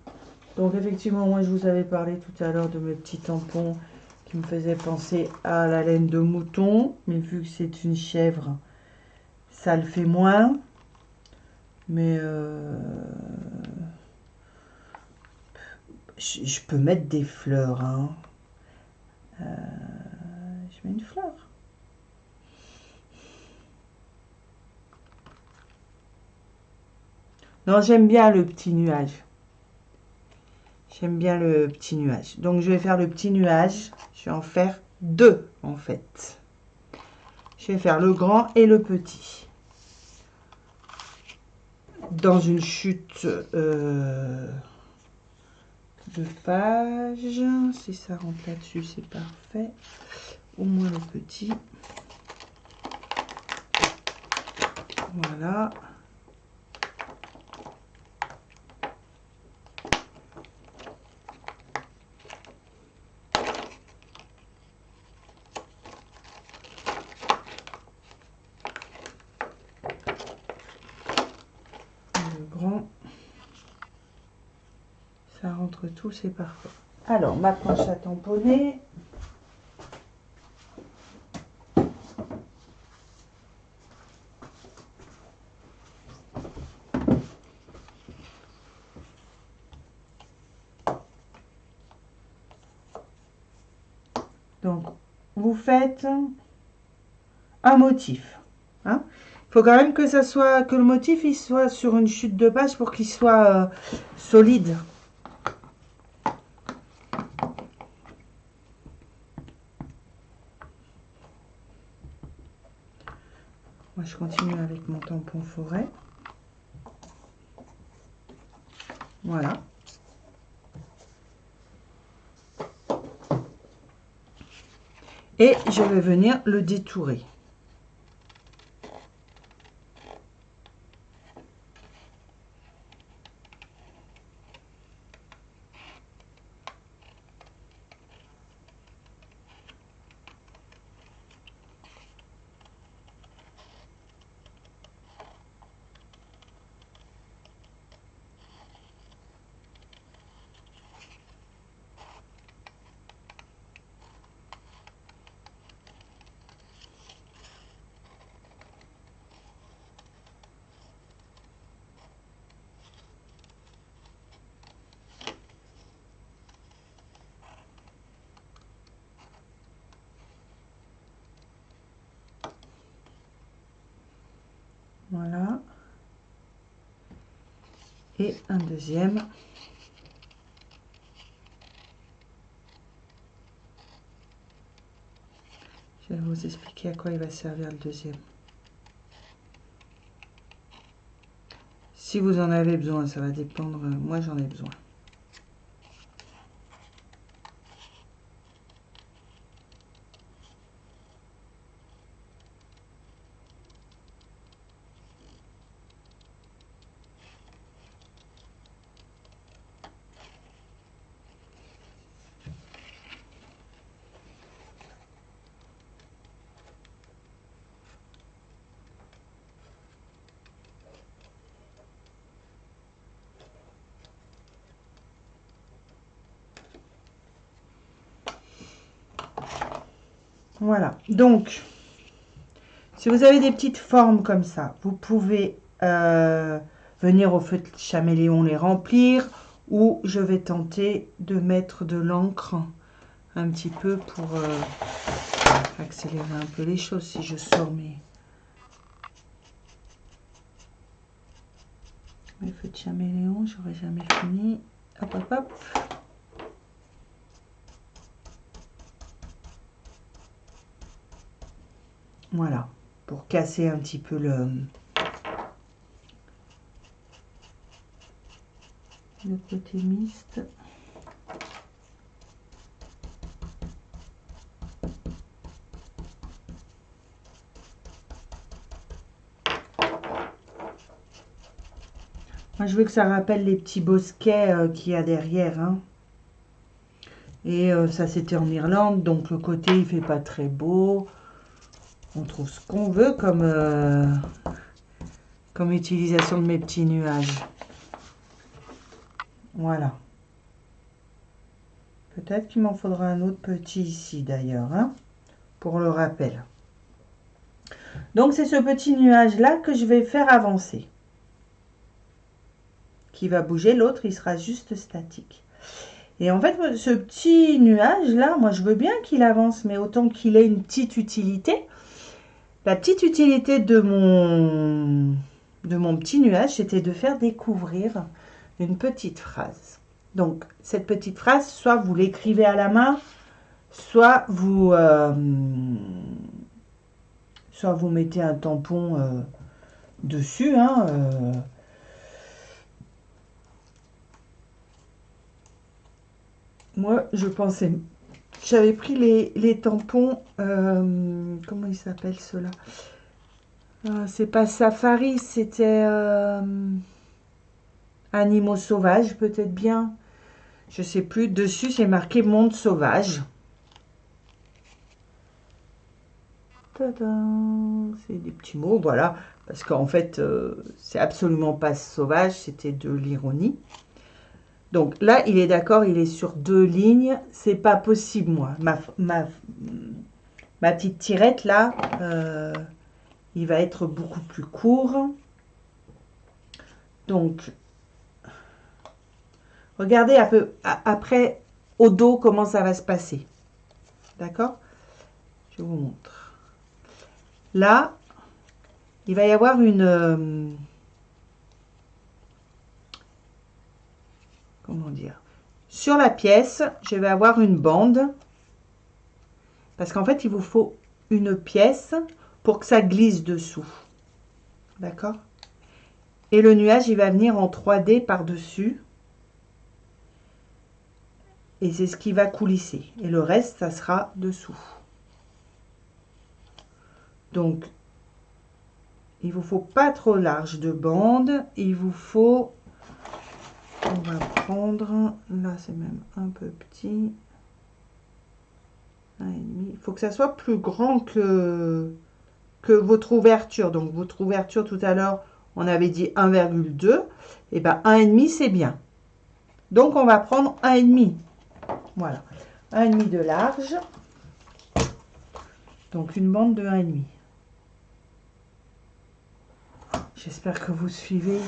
Donc effectivement, moi, je vous avais parlé tout à l'heure de mes petits tampons qui me faisaient penser à la laine de mouton. Mais vu que c'est une chèvre, ça le fait moins. Mais je peux mettre des fleurs. Hein. Je mets une fleur. Non, j'aime bien le petit nuage. J'aime bien le petit nuage. Donc, je vais faire le petit nuage. Je vais en faire 2, en fait. Je vais faire le grand et le petit. Dans une chute de page. Si ça rentre là-dessus, c'est parfait. Au moins le petit. Voilà. Le grand. Ça rentre tout, c'est parfait. Alors, ma planche à tamponner. Donc, vous faites un motif. Hein. Il faut quand même que ça soit, que le motif il soit sur une chute de page pour qu'il soit solide. Moi, je continue avec mon tampon forêt. Voilà. Et je vais venir le détourer. Voilà. Et un deuxième. Je vais vous expliquer à quoi il va servir le deuxième. Si vous en avez besoin, ça va dépendre. Moi, j'en ai besoin. Voilà. Donc, si vous avez des petites formes comme ça, vous pouvez venir au feutre chaméléon les remplir, ou je vais tenter de mettre de l'encre un petit peu pour accélérer un peu les choses si je sors mes feux de caméléon. J'aurais jamais fini. Hop, hop, hop. Voilà, pour casser un petit peu le côté mixte. Moi, je veux que ça rappelle les petits bosquets qu'il y a derrière. Hein. Et ça, c'était en Irlande, donc le côté, il fait pas très beau. On trouve ce qu'on veut comme utilisation de mes petits nuages. Voilà. Peut-être qu'il m'en faudra un autre petit ici, d'ailleurs, hein, pour le rappel. Donc, c'est ce petit nuage-là que je vais faire avancer. Qui va bouger, l'autre, il sera juste statique. Et en fait, ce petit nuage-là, moi, je veux bien qu'il avance, mais autant qu'il ait une petite utilité. La petite utilité de mon petit nuage, c'était de faire découvrir une petite phrase. Donc, cette petite phrase, soit vous l'écrivez à la main, soit vous mettez un tampon dessus. Hein, Moi, je pensais... J'avais pris les tampons... comment ils s'appellent ceux-là? C'est pas Safari, c'était... Animaux sauvages, peut-être bien. Je sais plus. Dessus, c'est marqué monde sauvage. Tadam, c'est des petits mots, voilà. Parce qu'en fait, c'est absolument pas sauvage, c'était de l'ironie. Donc là, il est d'accord, il est sur 2 lignes. C'est pas possible, moi. Ma petite tirette, là, il va être beaucoup plus court. Donc, regardez un peu après, au dos, comment ça va se passer. D'accord? Je vous montre. Là, il va y avoir une... comment dire? Sur la pièce, je vais avoir une bande. Parce qu'en fait, il vous faut une pièce pour que ça glisse dessous. D'accord? Et le nuage, il va venir en 3D par-dessus. Et c'est ce qui va coulisser. Et le reste, ça sera dessous. Donc, il vous faut pas trop large de bande. Il vous faut... On va prendre... Là, c'est même un peu petit. 1,5. Il faut que ça soit plus grand que votre ouverture. Donc, votre ouverture, tout à l'heure, on avait dit 1,2. Et bien, 1,5, c'est bien. Donc, on va prendre 1,5. Voilà. 1,5 de large. Donc, une bande de 1,5. J'espère que vous suivez.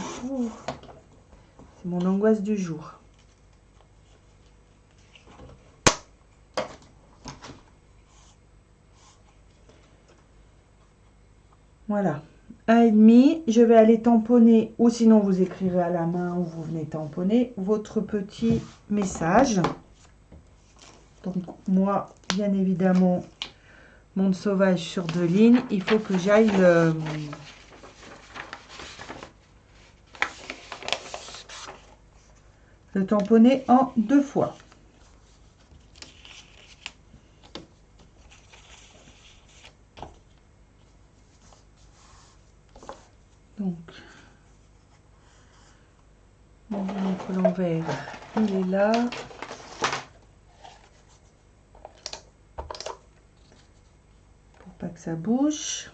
C'est mon angoisse du jour. Voilà. 1,5. Je vais aller tamponner, ou sinon vous écrivez à la main, ou vous venez tamponner votre petit message. Donc, moi, bien évidemment, monde sauvage sur 2 lignes. Il faut que j'aille le tamponner en 2 fois. Donc, mon l'envers, il est là. Pour pas que ça bouge.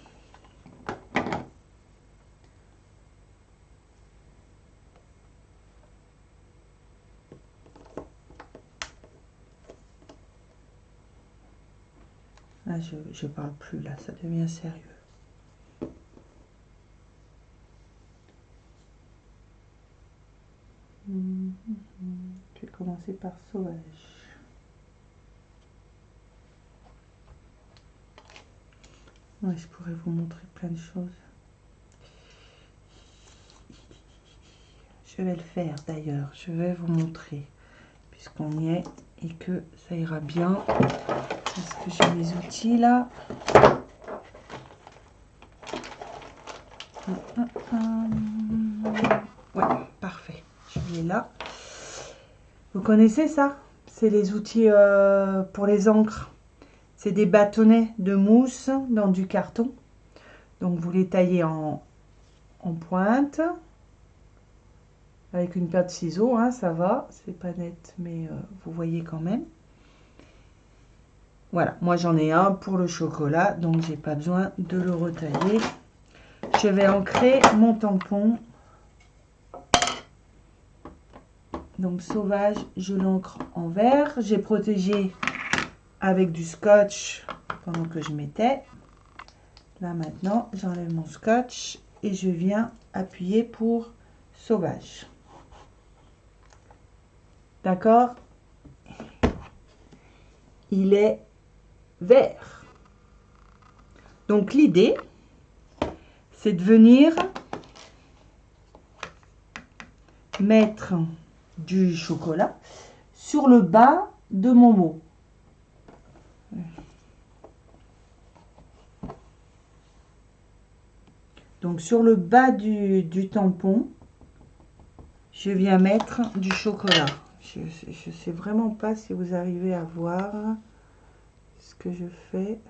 Ah, je parle plus là, ça devient sérieux. Je vais commencer par sauvage. Ouais, je pourrais vous montrer plein de choses. Je vais le faire d'ailleurs. Je vais vous montrer. Puisqu'on y est et que ça ira bien. Est-ce que j'ai mes outils là? Ouais, parfait. Je l'ai là. Vous connaissez ça? C'est les outils pour les encres. C'est des bâtonnets de mousse dans du carton. Donc vous les taillez en pointe. Avec une paire de ciseaux, hein, ça va. C'est pas net, mais vous voyez quand même. Voilà, moi j'en ai un pour le chocolat, donc j'ai pas besoin de le retailler. Je vais ancrer mon tampon. Donc sauvage, je l'ancre en vert. J'ai protégé avec du scotch pendant que je mettais. Là maintenant, j'enlève mon scotch et je viens appuyer pour sauvage. D'accord? Il est vert. Donc l'idée, c'est de venir mettre du chocolat sur le bas de mon mot. Donc sur le bas du tampon, je viens mettre du chocolat. Je ne sais vraiment pas si vous arrivez à voir ce que je fais.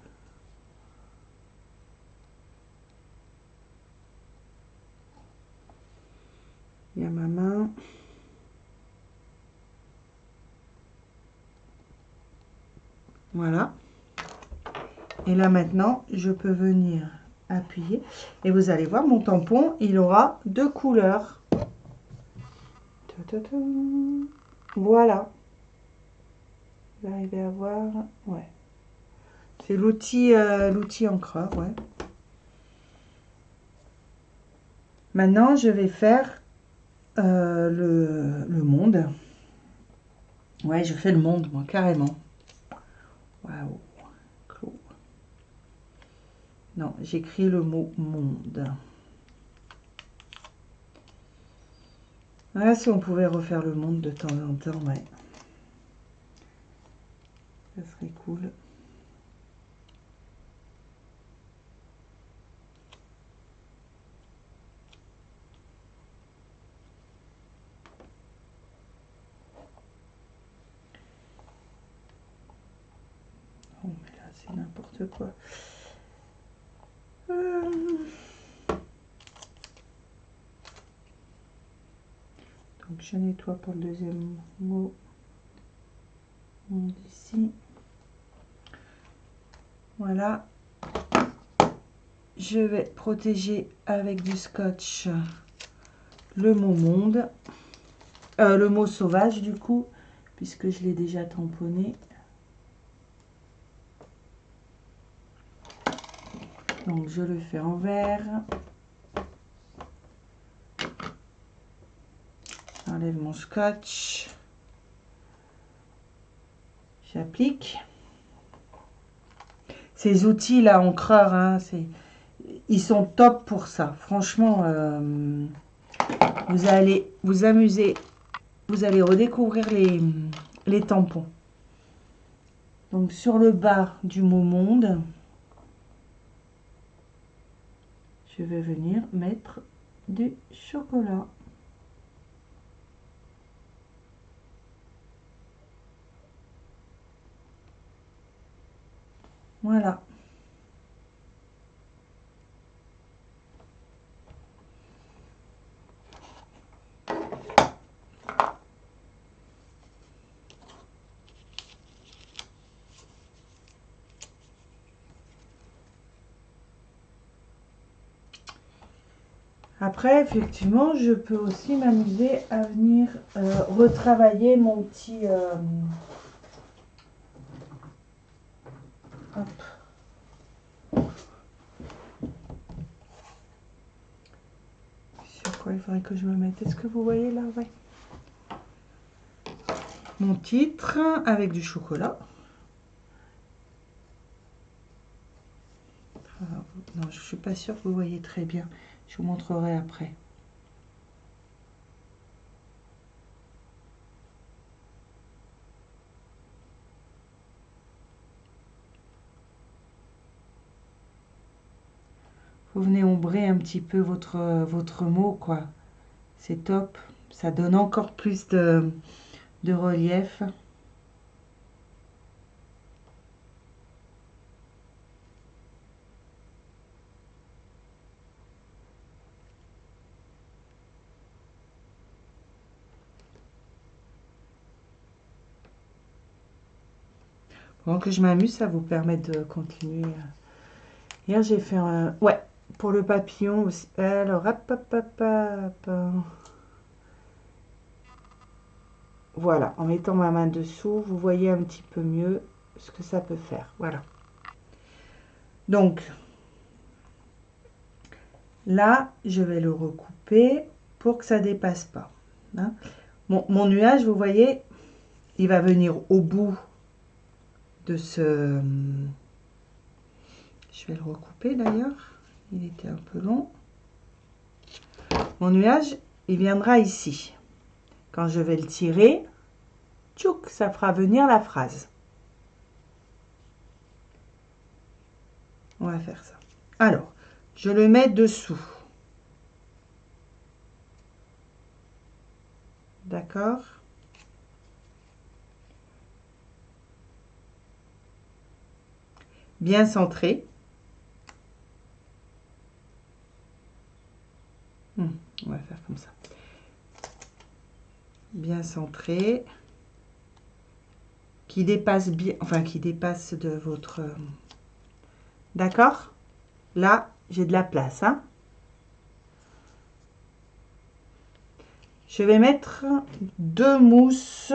Il y a ma main. Voilà. Et là maintenant, je peux venir appuyer. Et vous allez voir, mon tampon, il aura deux couleurs. Voilà. Vous arrivez à voir? Ouais. C'est l'outil encreur, ouais. Maintenant, je vais faire le monde. Ouais, je fais le monde, moi, carrément. Waouh. Non, j'écris le mot monde. Voilà, si on pouvait refaire le monde de temps en temps, ouais. Ça serait cool. Oh, mais là, c'est n'importe quoi. Donc, je nettoie pour le deuxième mot. Ici. Voilà. Je vais protéger avec du scotch le mot monde. Le mot sauvage, du coup, puisque je l'ai déjà tamponné. Donc, je le fais en vert. J'enlève mon scotch. J'applique. Ces outils-là, encreurs, hein, ils sont top pour ça. Franchement, vous allez vous amuser. Vous allez redécouvrir les tampons. Donc, sur le bas du mot monde, je vais venir mettre du chocolat. Voilà. Après, effectivement, je peux aussi m'amuser à venir retravailler mon petit... hop. Sur quoi il faudrait que je me mette? Est-ce que vous voyez là? Ouais. Mon titre avec du chocolat. Non, je ne suis pas sûre que vous voyez très bien. Je vous montrerai après. Vous venez ombrer un petit peu votre mot, quoi. C'est top. Ça donne encore plus de relief. Pendant que je m'amuse, ça vous permet de continuer. Hier, j'ai fait un... Ouais, pour le papillon aussi. Alors, hop, hop, hop, hop. Voilà, en mettant ma main dessous, vous voyez un petit peu mieux ce que ça peut faire. Voilà. Donc, là, je vais le recouper pour que ça ne dépasse pas. Hein. Mon nuage, vous voyez, il va venir au bout de ce... Je vais le recouper d'ailleurs. Il était un peu long. Mon nuage, il viendra ici. Quand je vais le tirer, tchouk, ça fera venir la phrase. On va faire ça. Alors, je le mets dessous. D'accord? Bien centré. On va faire comme ça. Bien centré. Qui dépasse bien, enfin qui dépasse de votre... D'accord? Là, j'ai de la place. Hein. Je vais mettre 2 mousses.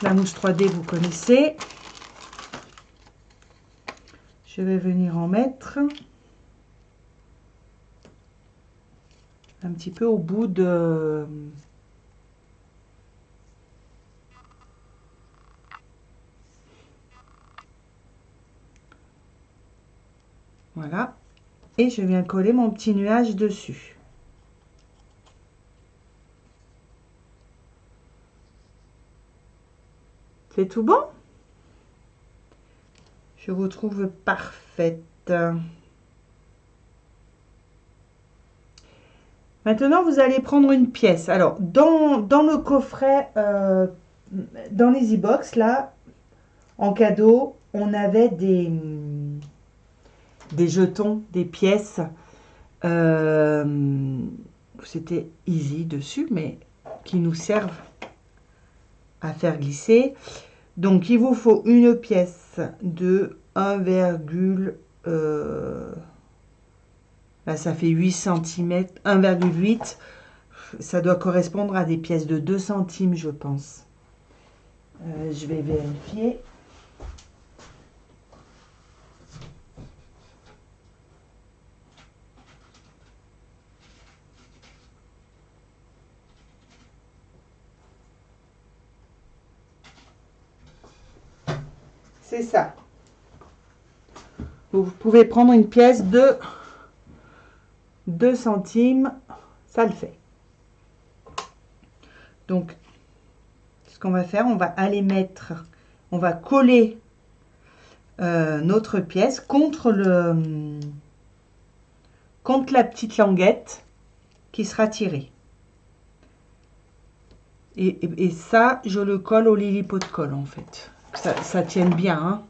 La mousse 3D, vous connaissez. Je vais venir en mettre un petit peu au bout de... Voilà. Et je viens coller mon petit nuage dessus. C'est tout bon? Je vous trouve parfaite. Maintenant, vous allez prendre une pièce. Alors, dans le coffret, dans les e-box, là, en cadeau, on avait des jetons, des pièces. C'était easy dessus, mais qui nous servent à faire glisser. Donc, il vous faut une pièce de 1, là, ça fait 8 cm, 1,8. Ça doit correspondre à des pièces de 2 centimes, je pense. Je vais vérifier. C'est ça. Vous pouvez prendre une pièce de 2 centimes, ça le fait. Donc, ce qu'on va faire, on va aller mettre, on va coller notre pièce contre la petite languette qui sera tirée. Et ça, je le colle au Lily-Pot de colle en fait. Ça tienne bien. Hein.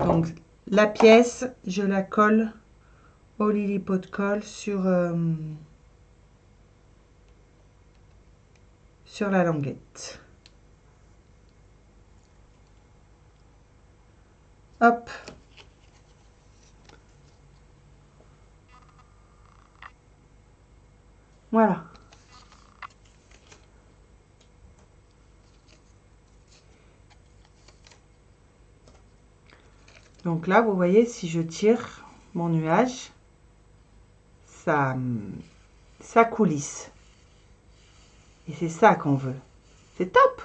Donc, la pièce, je la colle au Lily-Pot de colle sur la languette. Hop. Voilà. Donc là, vous voyez, si je tire mon nuage, ça coulisse. Et c'est ça qu'on veut. C'est top.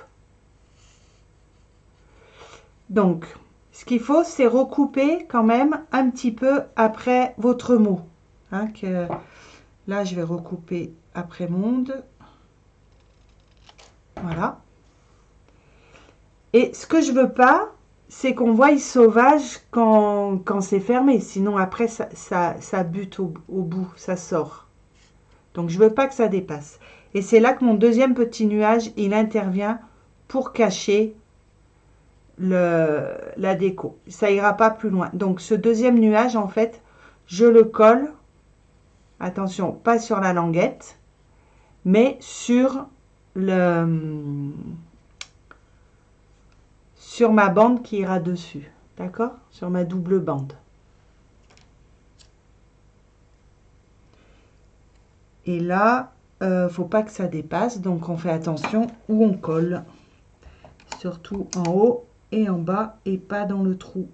Donc, ce qu'il faut, c'est recouper quand même un petit peu après votre mot. Hein, que, là, je vais recouper après monde. Voilà. Et ce que je veux pas, c'est qu'on voie sauvage quand c'est fermé. Sinon, après, ça bute au bout, ça sort. Donc, je veux pas que ça dépasse. Et c'est là que mon deuxième petit nuage, il intervient pour cacher la déco. Ça ira pas plus loin. Donc, ce deuxième nuage, en fait, je le colle. Attention, pas sur la languette, mais sur ma bande qui ira dessus. D'accord? Sur ma double bande. Et là, faut pas que ça dépasse, donc on fait attention où on colle. Surtout en haut et en bas et pas dans le trou.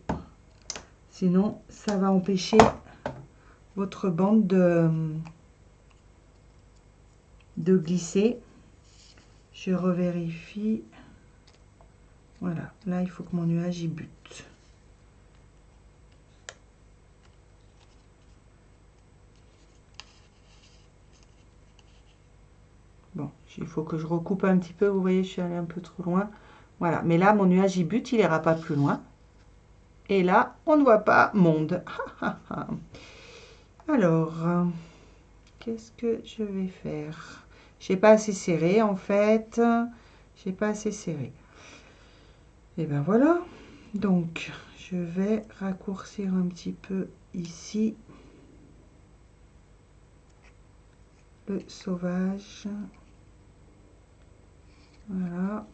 Sinon, ça va empêcher votre bande de glisser. Je revérifie. Voilà, là, il faut que mon nuage y bute. Bon, il faut que je recoupe un petit peu. Vous voyez, je suis allée un peu trop loin. Voilà, mais là, mon nuage y bute, il n'ira pas plus loin. Et là, on ne voit pas monde. Alors, qu'est-ce que je vais faire? J'ai pas assez serré, en fait. J'ai pas assez serré. Et ben voilà. Donc, je vais raccourcir un petit peu ici. Le sauvage. Voilà.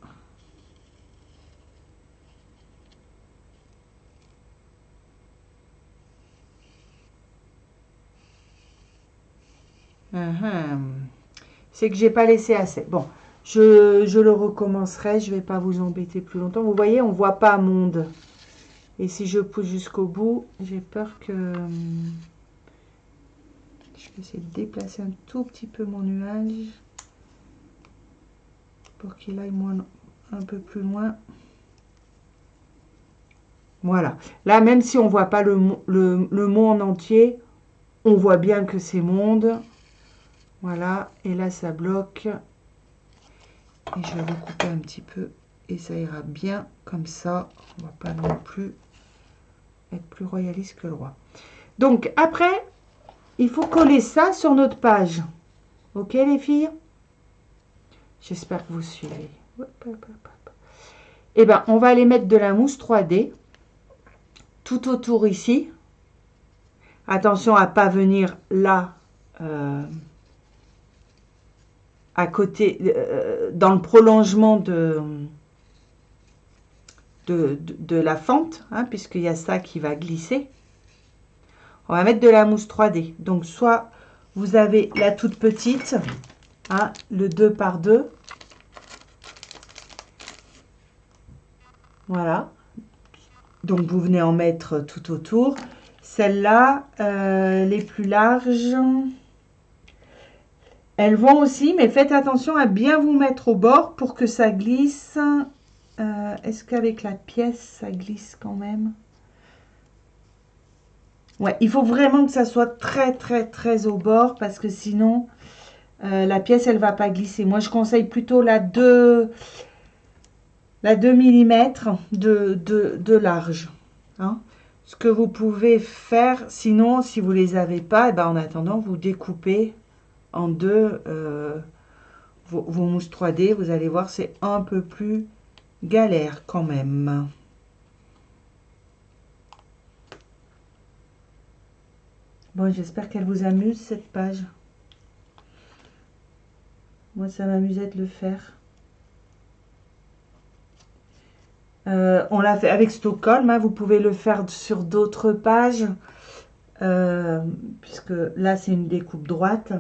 C'est que j'ai pas laissé assez. Bon, je le recommencerai. Je vais pas vous embêter plus longtemps. Vous voyez, on voit pas monde. Et si je pousse jusqu'au bout, j'ai peur que... Je vais essayer de déplacer un tout petit peu mon nuage pour qu'il aille un peu plus loin. Voilà. Là, même si on voit pas le mot en entier, on voit bien que c'est monde. Voilà. Et là, ça bloque. Et je vais recouper un petit peu. Et ça ira bien comme ça. On ne va pas non plus être plus royaliste que le roi. Donc, après, il faut coller ça sur notre page. Ok, les filles? J'espère que vous suivez. Eh bien, on va aller mettre de la mousse 3D tout autour ici. Attention à ne pas venir là, à côté, dans le prolongement de la fente, hein, puisqu'il y a ça qui va glisser. On va mettre de la mousse 3D. Donc, soit vous avez la toute petite, hein, le 2 par 2. Voilà. Donc, vous venez en mettre tout autour. Celles-là, les plus larges, elles vont aussi, mais faites attention à bien vous mettre au bord pour que ça glisse. Est-ce qu'avec la pièce, ça glisse quand même? Ouais, il faut vraiment que ça soit très, très, très au bord parce que sinon, la pièce, elle ne va pas glisser. Moi, je conseille plutôt la 2 mm de large. Hein. Ce que vous pouvez faire, sinon, si vous ne les avez pas, eh ben, en attendant, vous découpez en deux vos mousses 3D. Vous allez voir, c'est un peu plus galère quand même. Bon, j'espère qu'elle vous amuse, cette page. Moi, ça m'amusait de le faire. On l'a fait avec Stockholm, hein, vous pouvez le faire sur d'autres pages, puisque là, c'est une découpe droite.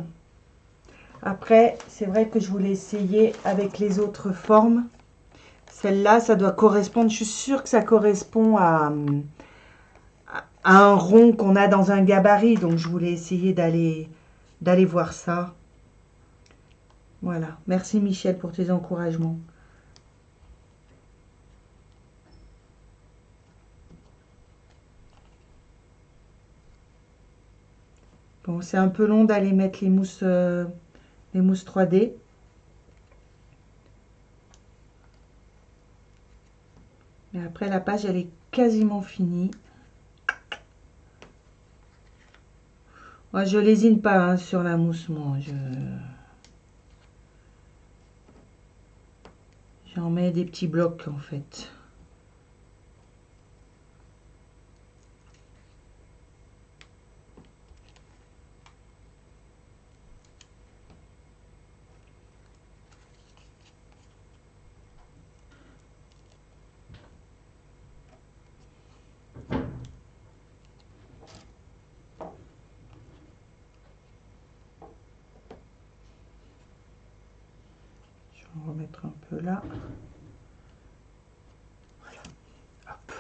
Après, c'est vrai que je voulais essayer avec les autres formes. Celle-là, ça doit correspondre, je suis sûre que ça correspond à un rond qu'on a dans un gabarit, donc je voulais essayer d'aller voir ça. Voilà. Merci Michel pour tes encouragements. Bon, c'est un peu long d'aller mettre les mousses 3D. Mais après, la page, elle est quasiment finie. Moi, je lésine pas hein, sur la mousse, moi. J'en mets des petits blocs, en fait. Je vais en remettre un peu là. Voilà. Hop.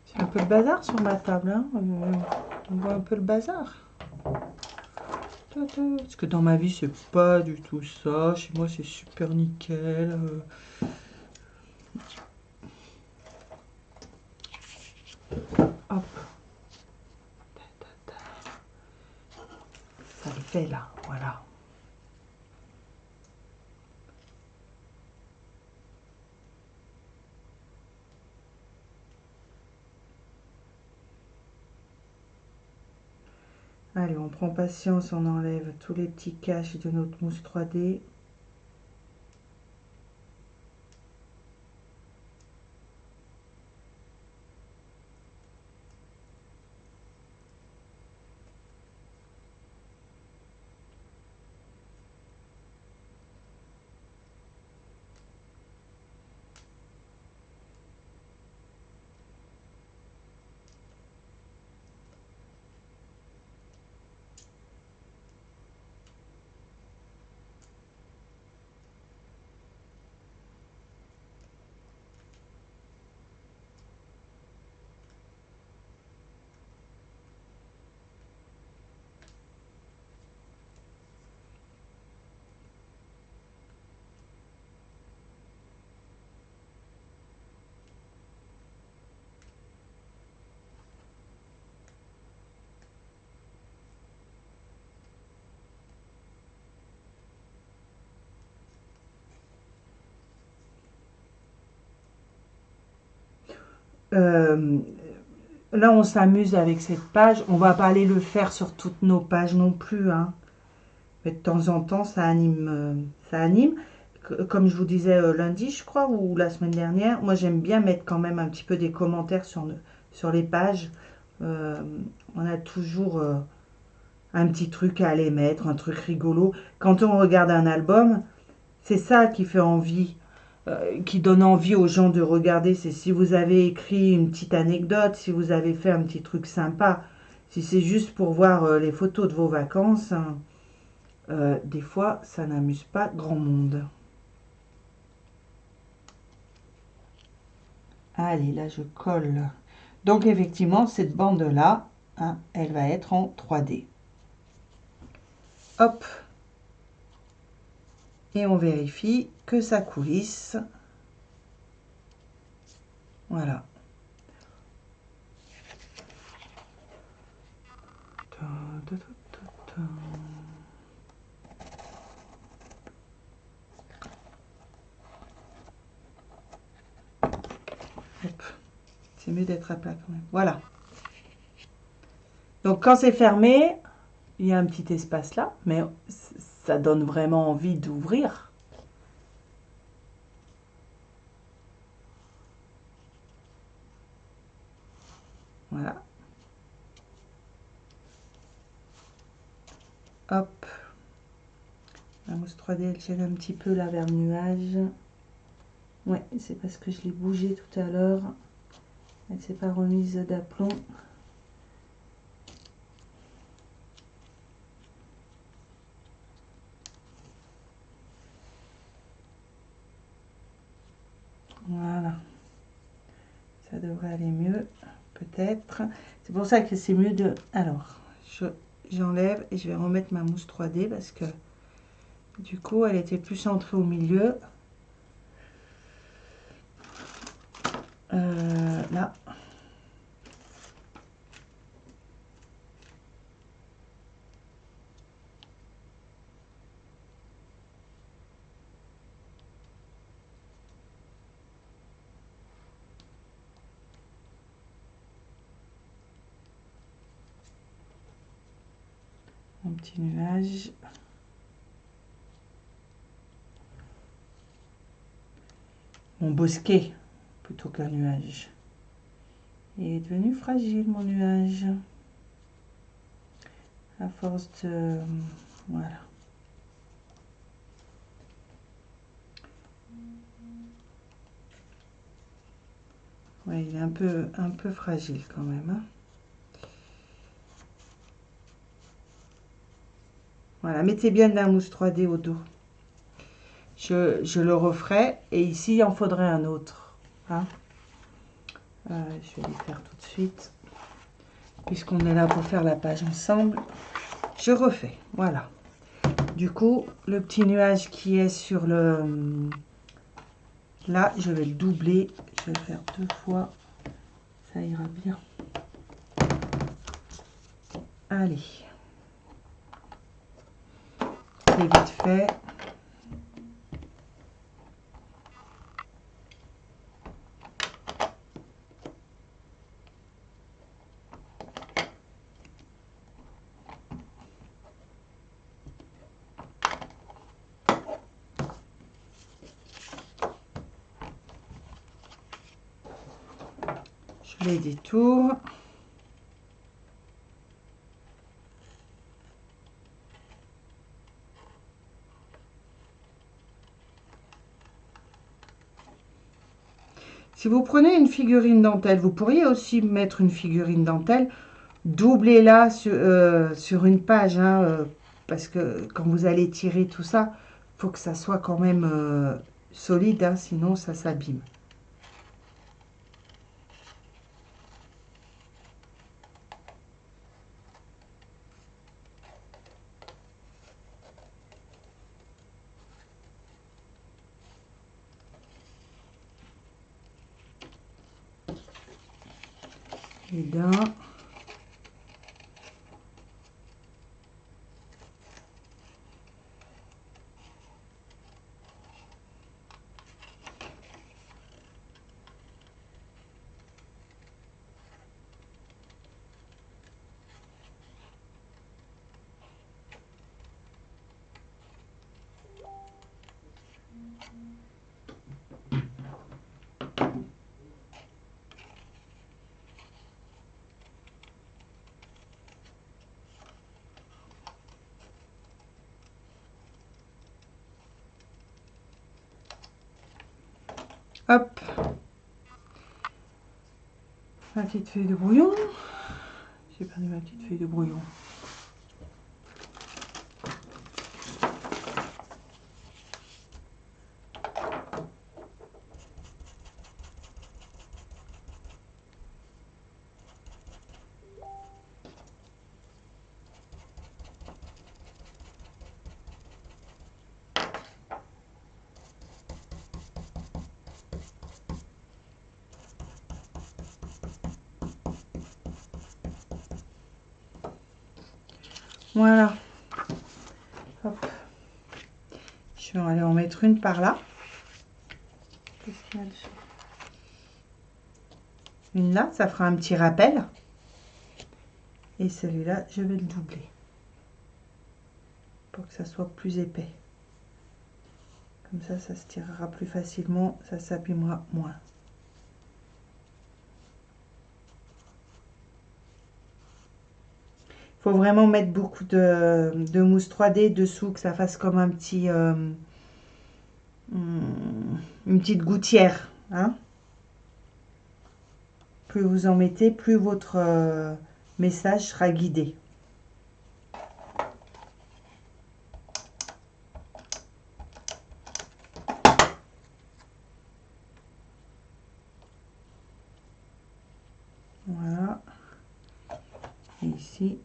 C'est un peu le bazar sur ma table. Hein. On voit un peu le bazar. Parce que dans ma vie, c'est pas du tout ça. Chez moi, c'est super nickel. Hop. Ça le fait là. Voilà. Allez, on prend patience, on enlève tous les petits caches de notre mousse 3D. Euh, Là, on s'amuse avec cette page. On va pas aller le faire sur toutes nos pages non plus. Hein. Mais de temps en temps, ça anime. Ça anime. Comme je vous disais lundi, je crois, ou la semaine dernière, moi j'aime bien mettre quand même un petit peu des commentaires sur les pages. Euh, on a toujours un petit truc à aller mettre, un truc rigolo. Quand on regarde un album, c'est ça qui fait envie, qui donne envie aux gens de regarder. C'est si vous avez écrit une petite anecdote, si vous avez fait un petit truc sympa. Si c'est juste pour voir les photos de vos vacances, hein, des fois, ça n'amuse pas grand monde. Allez, là, je colle. Donc, effectivement, cette bande-là, hein, elle va être en 3D. Hop. Et on vérifie que ça coulisse. Voilà. C'est mieux d'être à plat quand même. Voilà. Donc quand c'est fermé, il y a un petit espace là, mais ça donne vraiment envie d'ouvrir. Voilà. Hop. La mousse 3D, elle gèle un petit peu là vers le nuage. Ouais, c'est parce que je l'ai bougé tout à l'heure. Elle ne s'est pas remise d'aplomb. Voilà. Ça devrait aller mieux. peut-être. C'est pour ça que c'est mieux de... Alors, j'enlève et je vais remettre ma mousse 3D parce que du coup, elle était plus centrée au milieu. Là. Un petit nuage. Mon bosquet, plutôt qu'un nuage. Il est devenu fragile, mon nuage. À force de... Voilà. Ouais, il est un peu fragile quand même. Hein. Voilà, mettez bien de la mousse 3D au dos. Je le referai et ici, il en faudrait un autre. Hein. Je vais les faire tout de suite. Puisqu'on est là pour faire la page ensemble, je refais. Voilà. Du coup, le petit nuage qui est sur le... Là, je vais le doubler. Je vais le faire 2 fois. Ça ira bien. Allez. C'est vite fait. Je les détourne. Si vous prenez une figurine dentelle, vous pourriez aussi mettre une figurine dentelle, doublez-la sur une page, hein, parce que quand vous allez tirer tout ça, il faut que ça soit quand même solide, hein, sinon ça s'abîme. Et là, hop, ma petite feuille de brouillon. J'ai perdu ma petite feuille de brouillon. Voilà. Hop. Je vais aller en mettre une par là. Qu'est-ce qu'il y a dessus? Une là, ça fera un petit rappel. Et celui-là, je vais le doubler. Pour que ça soit plus épais. Comme ça se tirera plus facilement, ça s'abîmera moins. Il faut vraiment mettre beaucoup de mousse 3D dessous, que ça fasse comme un petit... une petite gouttière. Hein. Plus vous en mettez, plus votre message sera guidé. Voilà. ici.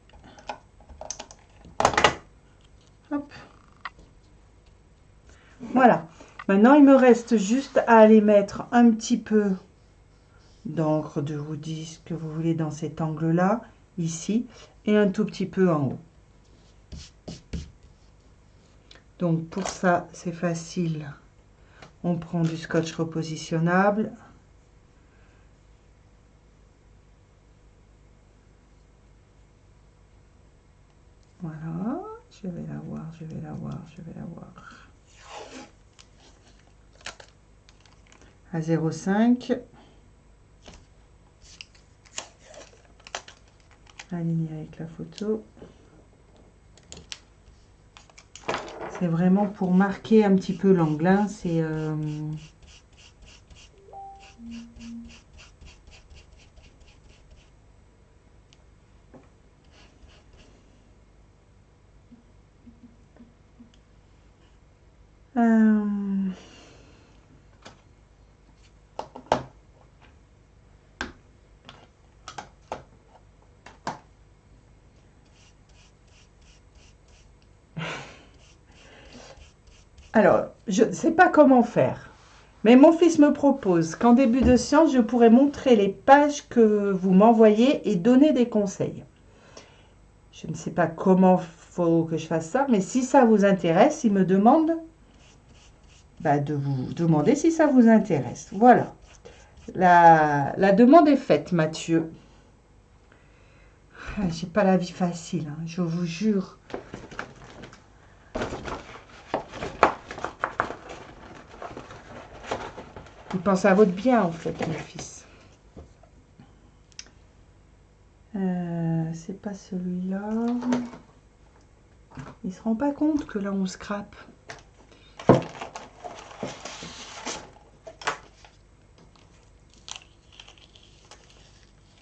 Hop. Voilà. Maintenant, il me reste juste à aller mettre un petit peu d'encre de Woody, ce que vous voulez, dans cet angle-là, ici, et un tout petit peu en haut. Donc, pour ça, c'est facile. On prend du scotch repositionnable. Voilà. Je vais la voir, je vais la voir, je vais la voir. À 0,5. Aligné avec la photo. C'est vraiment pour marquer un petit peu l'angle. Hein. C'est Alors, je ne sais pas comment faire. Mais mon fils me propose qu'en début de séance, je pourrais montrer les pages que vous m'envoyez et donner des conseils. Je ne sais pas comment faut que je fasse ça, mais si ça vous intéresse, il me demande de vous demander si ça vous intéresse. Voilà. La demande est faite, Mathieu. J'ai pas la vie facile, hein, je vous jure. Il pense à votre bien, en fait, mon fils. C'est pas celui-là. Il se rend pas compte que là, on scrape.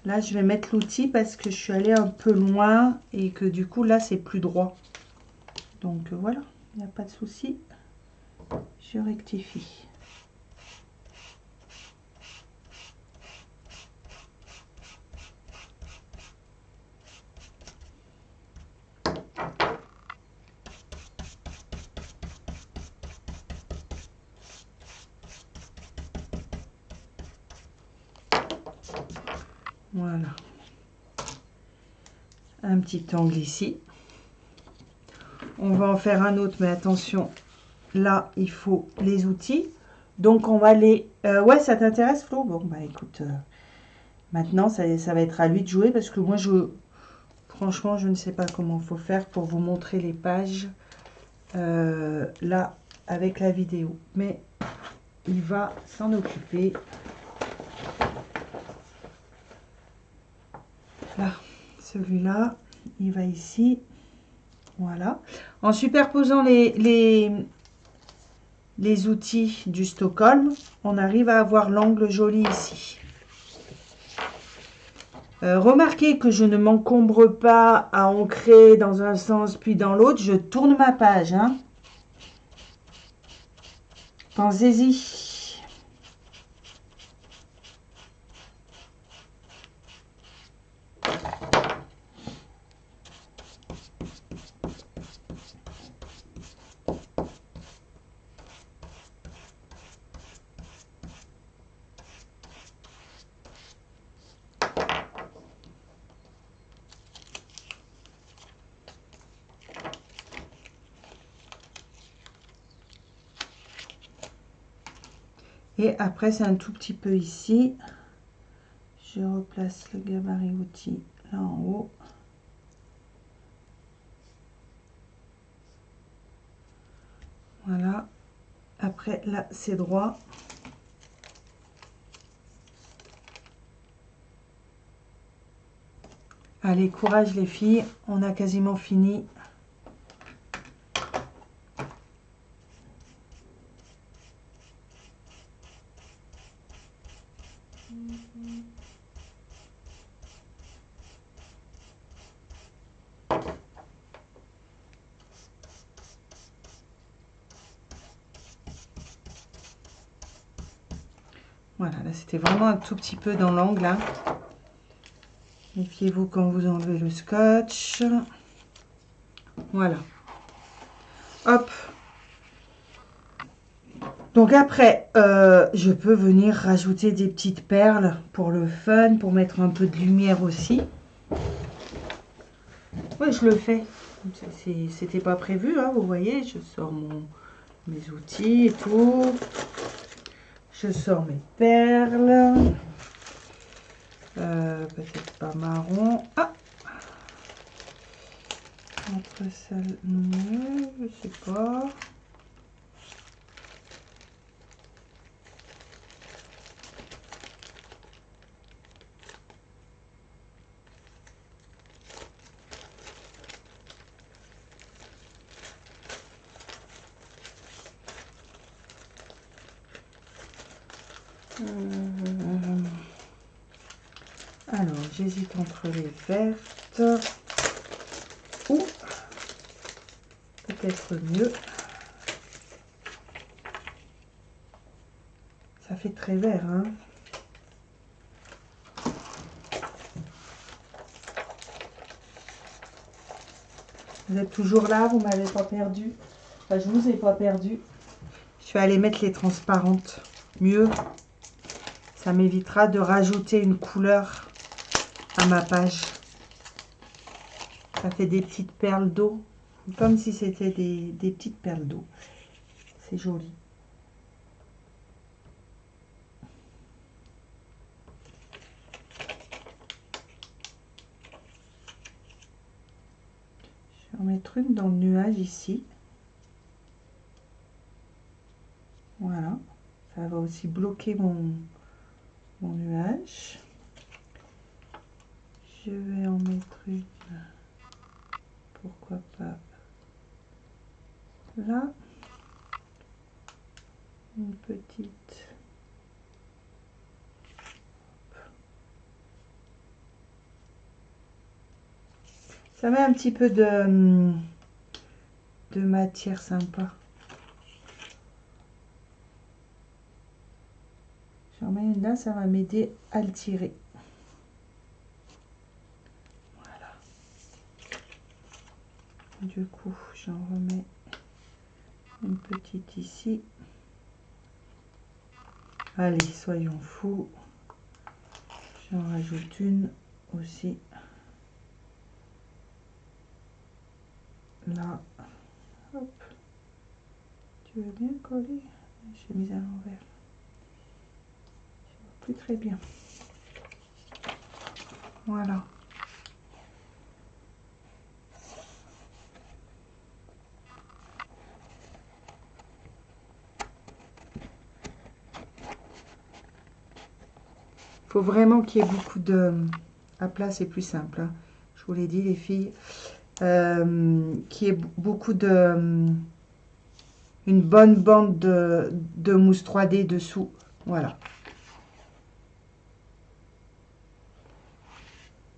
Là, je vais mettre l'outil parce que je suis allée un peu loin et que du coup, là, c'est plus droit. Donc, voilà, il n'y a pas de souci. Je rectifie. Voilà. Un petit angle ici. On va en faire un autre, mais attention, là, il faut les outils. Donc, on va les... ouais, ça t'intéresse, Flo? Bon, bah écoute, maintenant, ça va être à lui de jouer parce que moi, franchement, je ne sais pas comment il faut faire pour vous montrer les pages là, avec la vidéo. Mais il va s'en occuper. Là, celui-là, il va ici. Voilà. En superposant les outils du Stockholm, on arrive à avoir l'angle joli ici. Remarquez que je ne m'encombre pas à ancrer dans un sens puis dans l'autre. Je tourne ma page. Hein. Pensez-y. Et après, c'est un tout petit peu ici. Je replace le gabarit outil là en haut. Voilà. Après, là, c'est droit. Allez, courage les filles. On a quasiment fini. Voilà, là c'était vraiment un tout petit peu dans l'angle. Hein. Méfiez-vous quand vous enlevez le scotch. Voilà. Hop. Donc après, je peux venir rajouter des petites perles pour le fun, pour mettre un peu de lumière aussi. Oui, je le fais. C'était pas prévu, hein, vous voyez. Je sors mes outils et tout. Je sors mes perles. Peut-être pas marron. Ah! Entre celle, non, je sais pas. Alors, j'hésite entre les vertes ou peut-être mieux. Ça fait très vert, hein. Vous êtes toujours là, vous m'avez pas perdu. Enfin, je vous ai pas perdu. Je vais aller mettre les transparentes. Mieux. Ça m'évitera de rajouter une couleur à ma page. Ça fait des petites perles d'eau. Comme si c'était des petites perles d'eau. C'est joli. Je vais en mettre une dans le nuage ici. Voilà. Ça va aussi bloquer mon nuage. Je vais en mettre une. Pourquoi pas là. Une petite. Ça met un petit peu de matière sympa. J'en mets une là, ça va m'aider à le tirer. Voilà. Du coup, j'en remets une petite ici. Allez, soyons fous. J'en rajoute une aussi. Là. Hop. Tu veux bien coller? J'ai mis à l'envers. Je vois plus très bien. Voilà. Faut vraiment qu'il y ait beaucoup de... À plat, c'est plus simple. Hein. Je vous l'ai dit, les filles. Qu'il y ait beaucoup de... une bonne bande de mousse 3D dessous. Voilà.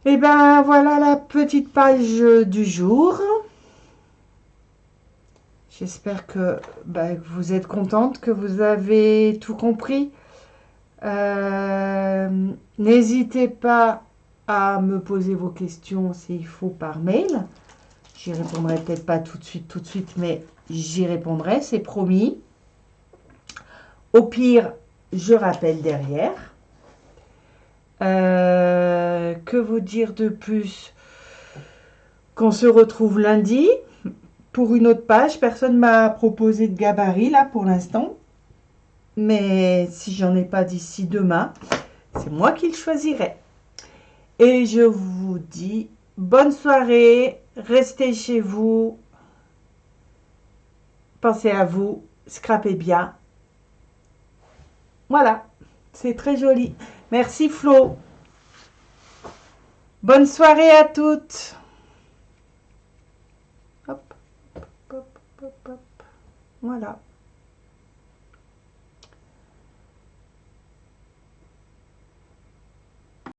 Et ben voilà la petite page du jour. J'espère que vous êtes contente, que vous avez tout compris. N'hésitez pas à me poser vos questions s'il faut par mail. J'y répondrai peut-être pas tout de suite, mais j'y répondrai, c'est promis. Au pire, je rappelle derrière. Que vous dire de plus? Qu'on se retrouve lundi pour une autre page. Personne m'a proposé de gabarit là pour l'instant. Mais si j'en ai pas d'ici demain, c'est moi qui le choisirai. Et je vous dis bonne soirée. Restez chez vous. Pensez à vous. Scrapez bien. Voilà. C'est très joli. Merci Flo. Bonne soirée à toutes. Hop, hop, hop, hop. Voilà.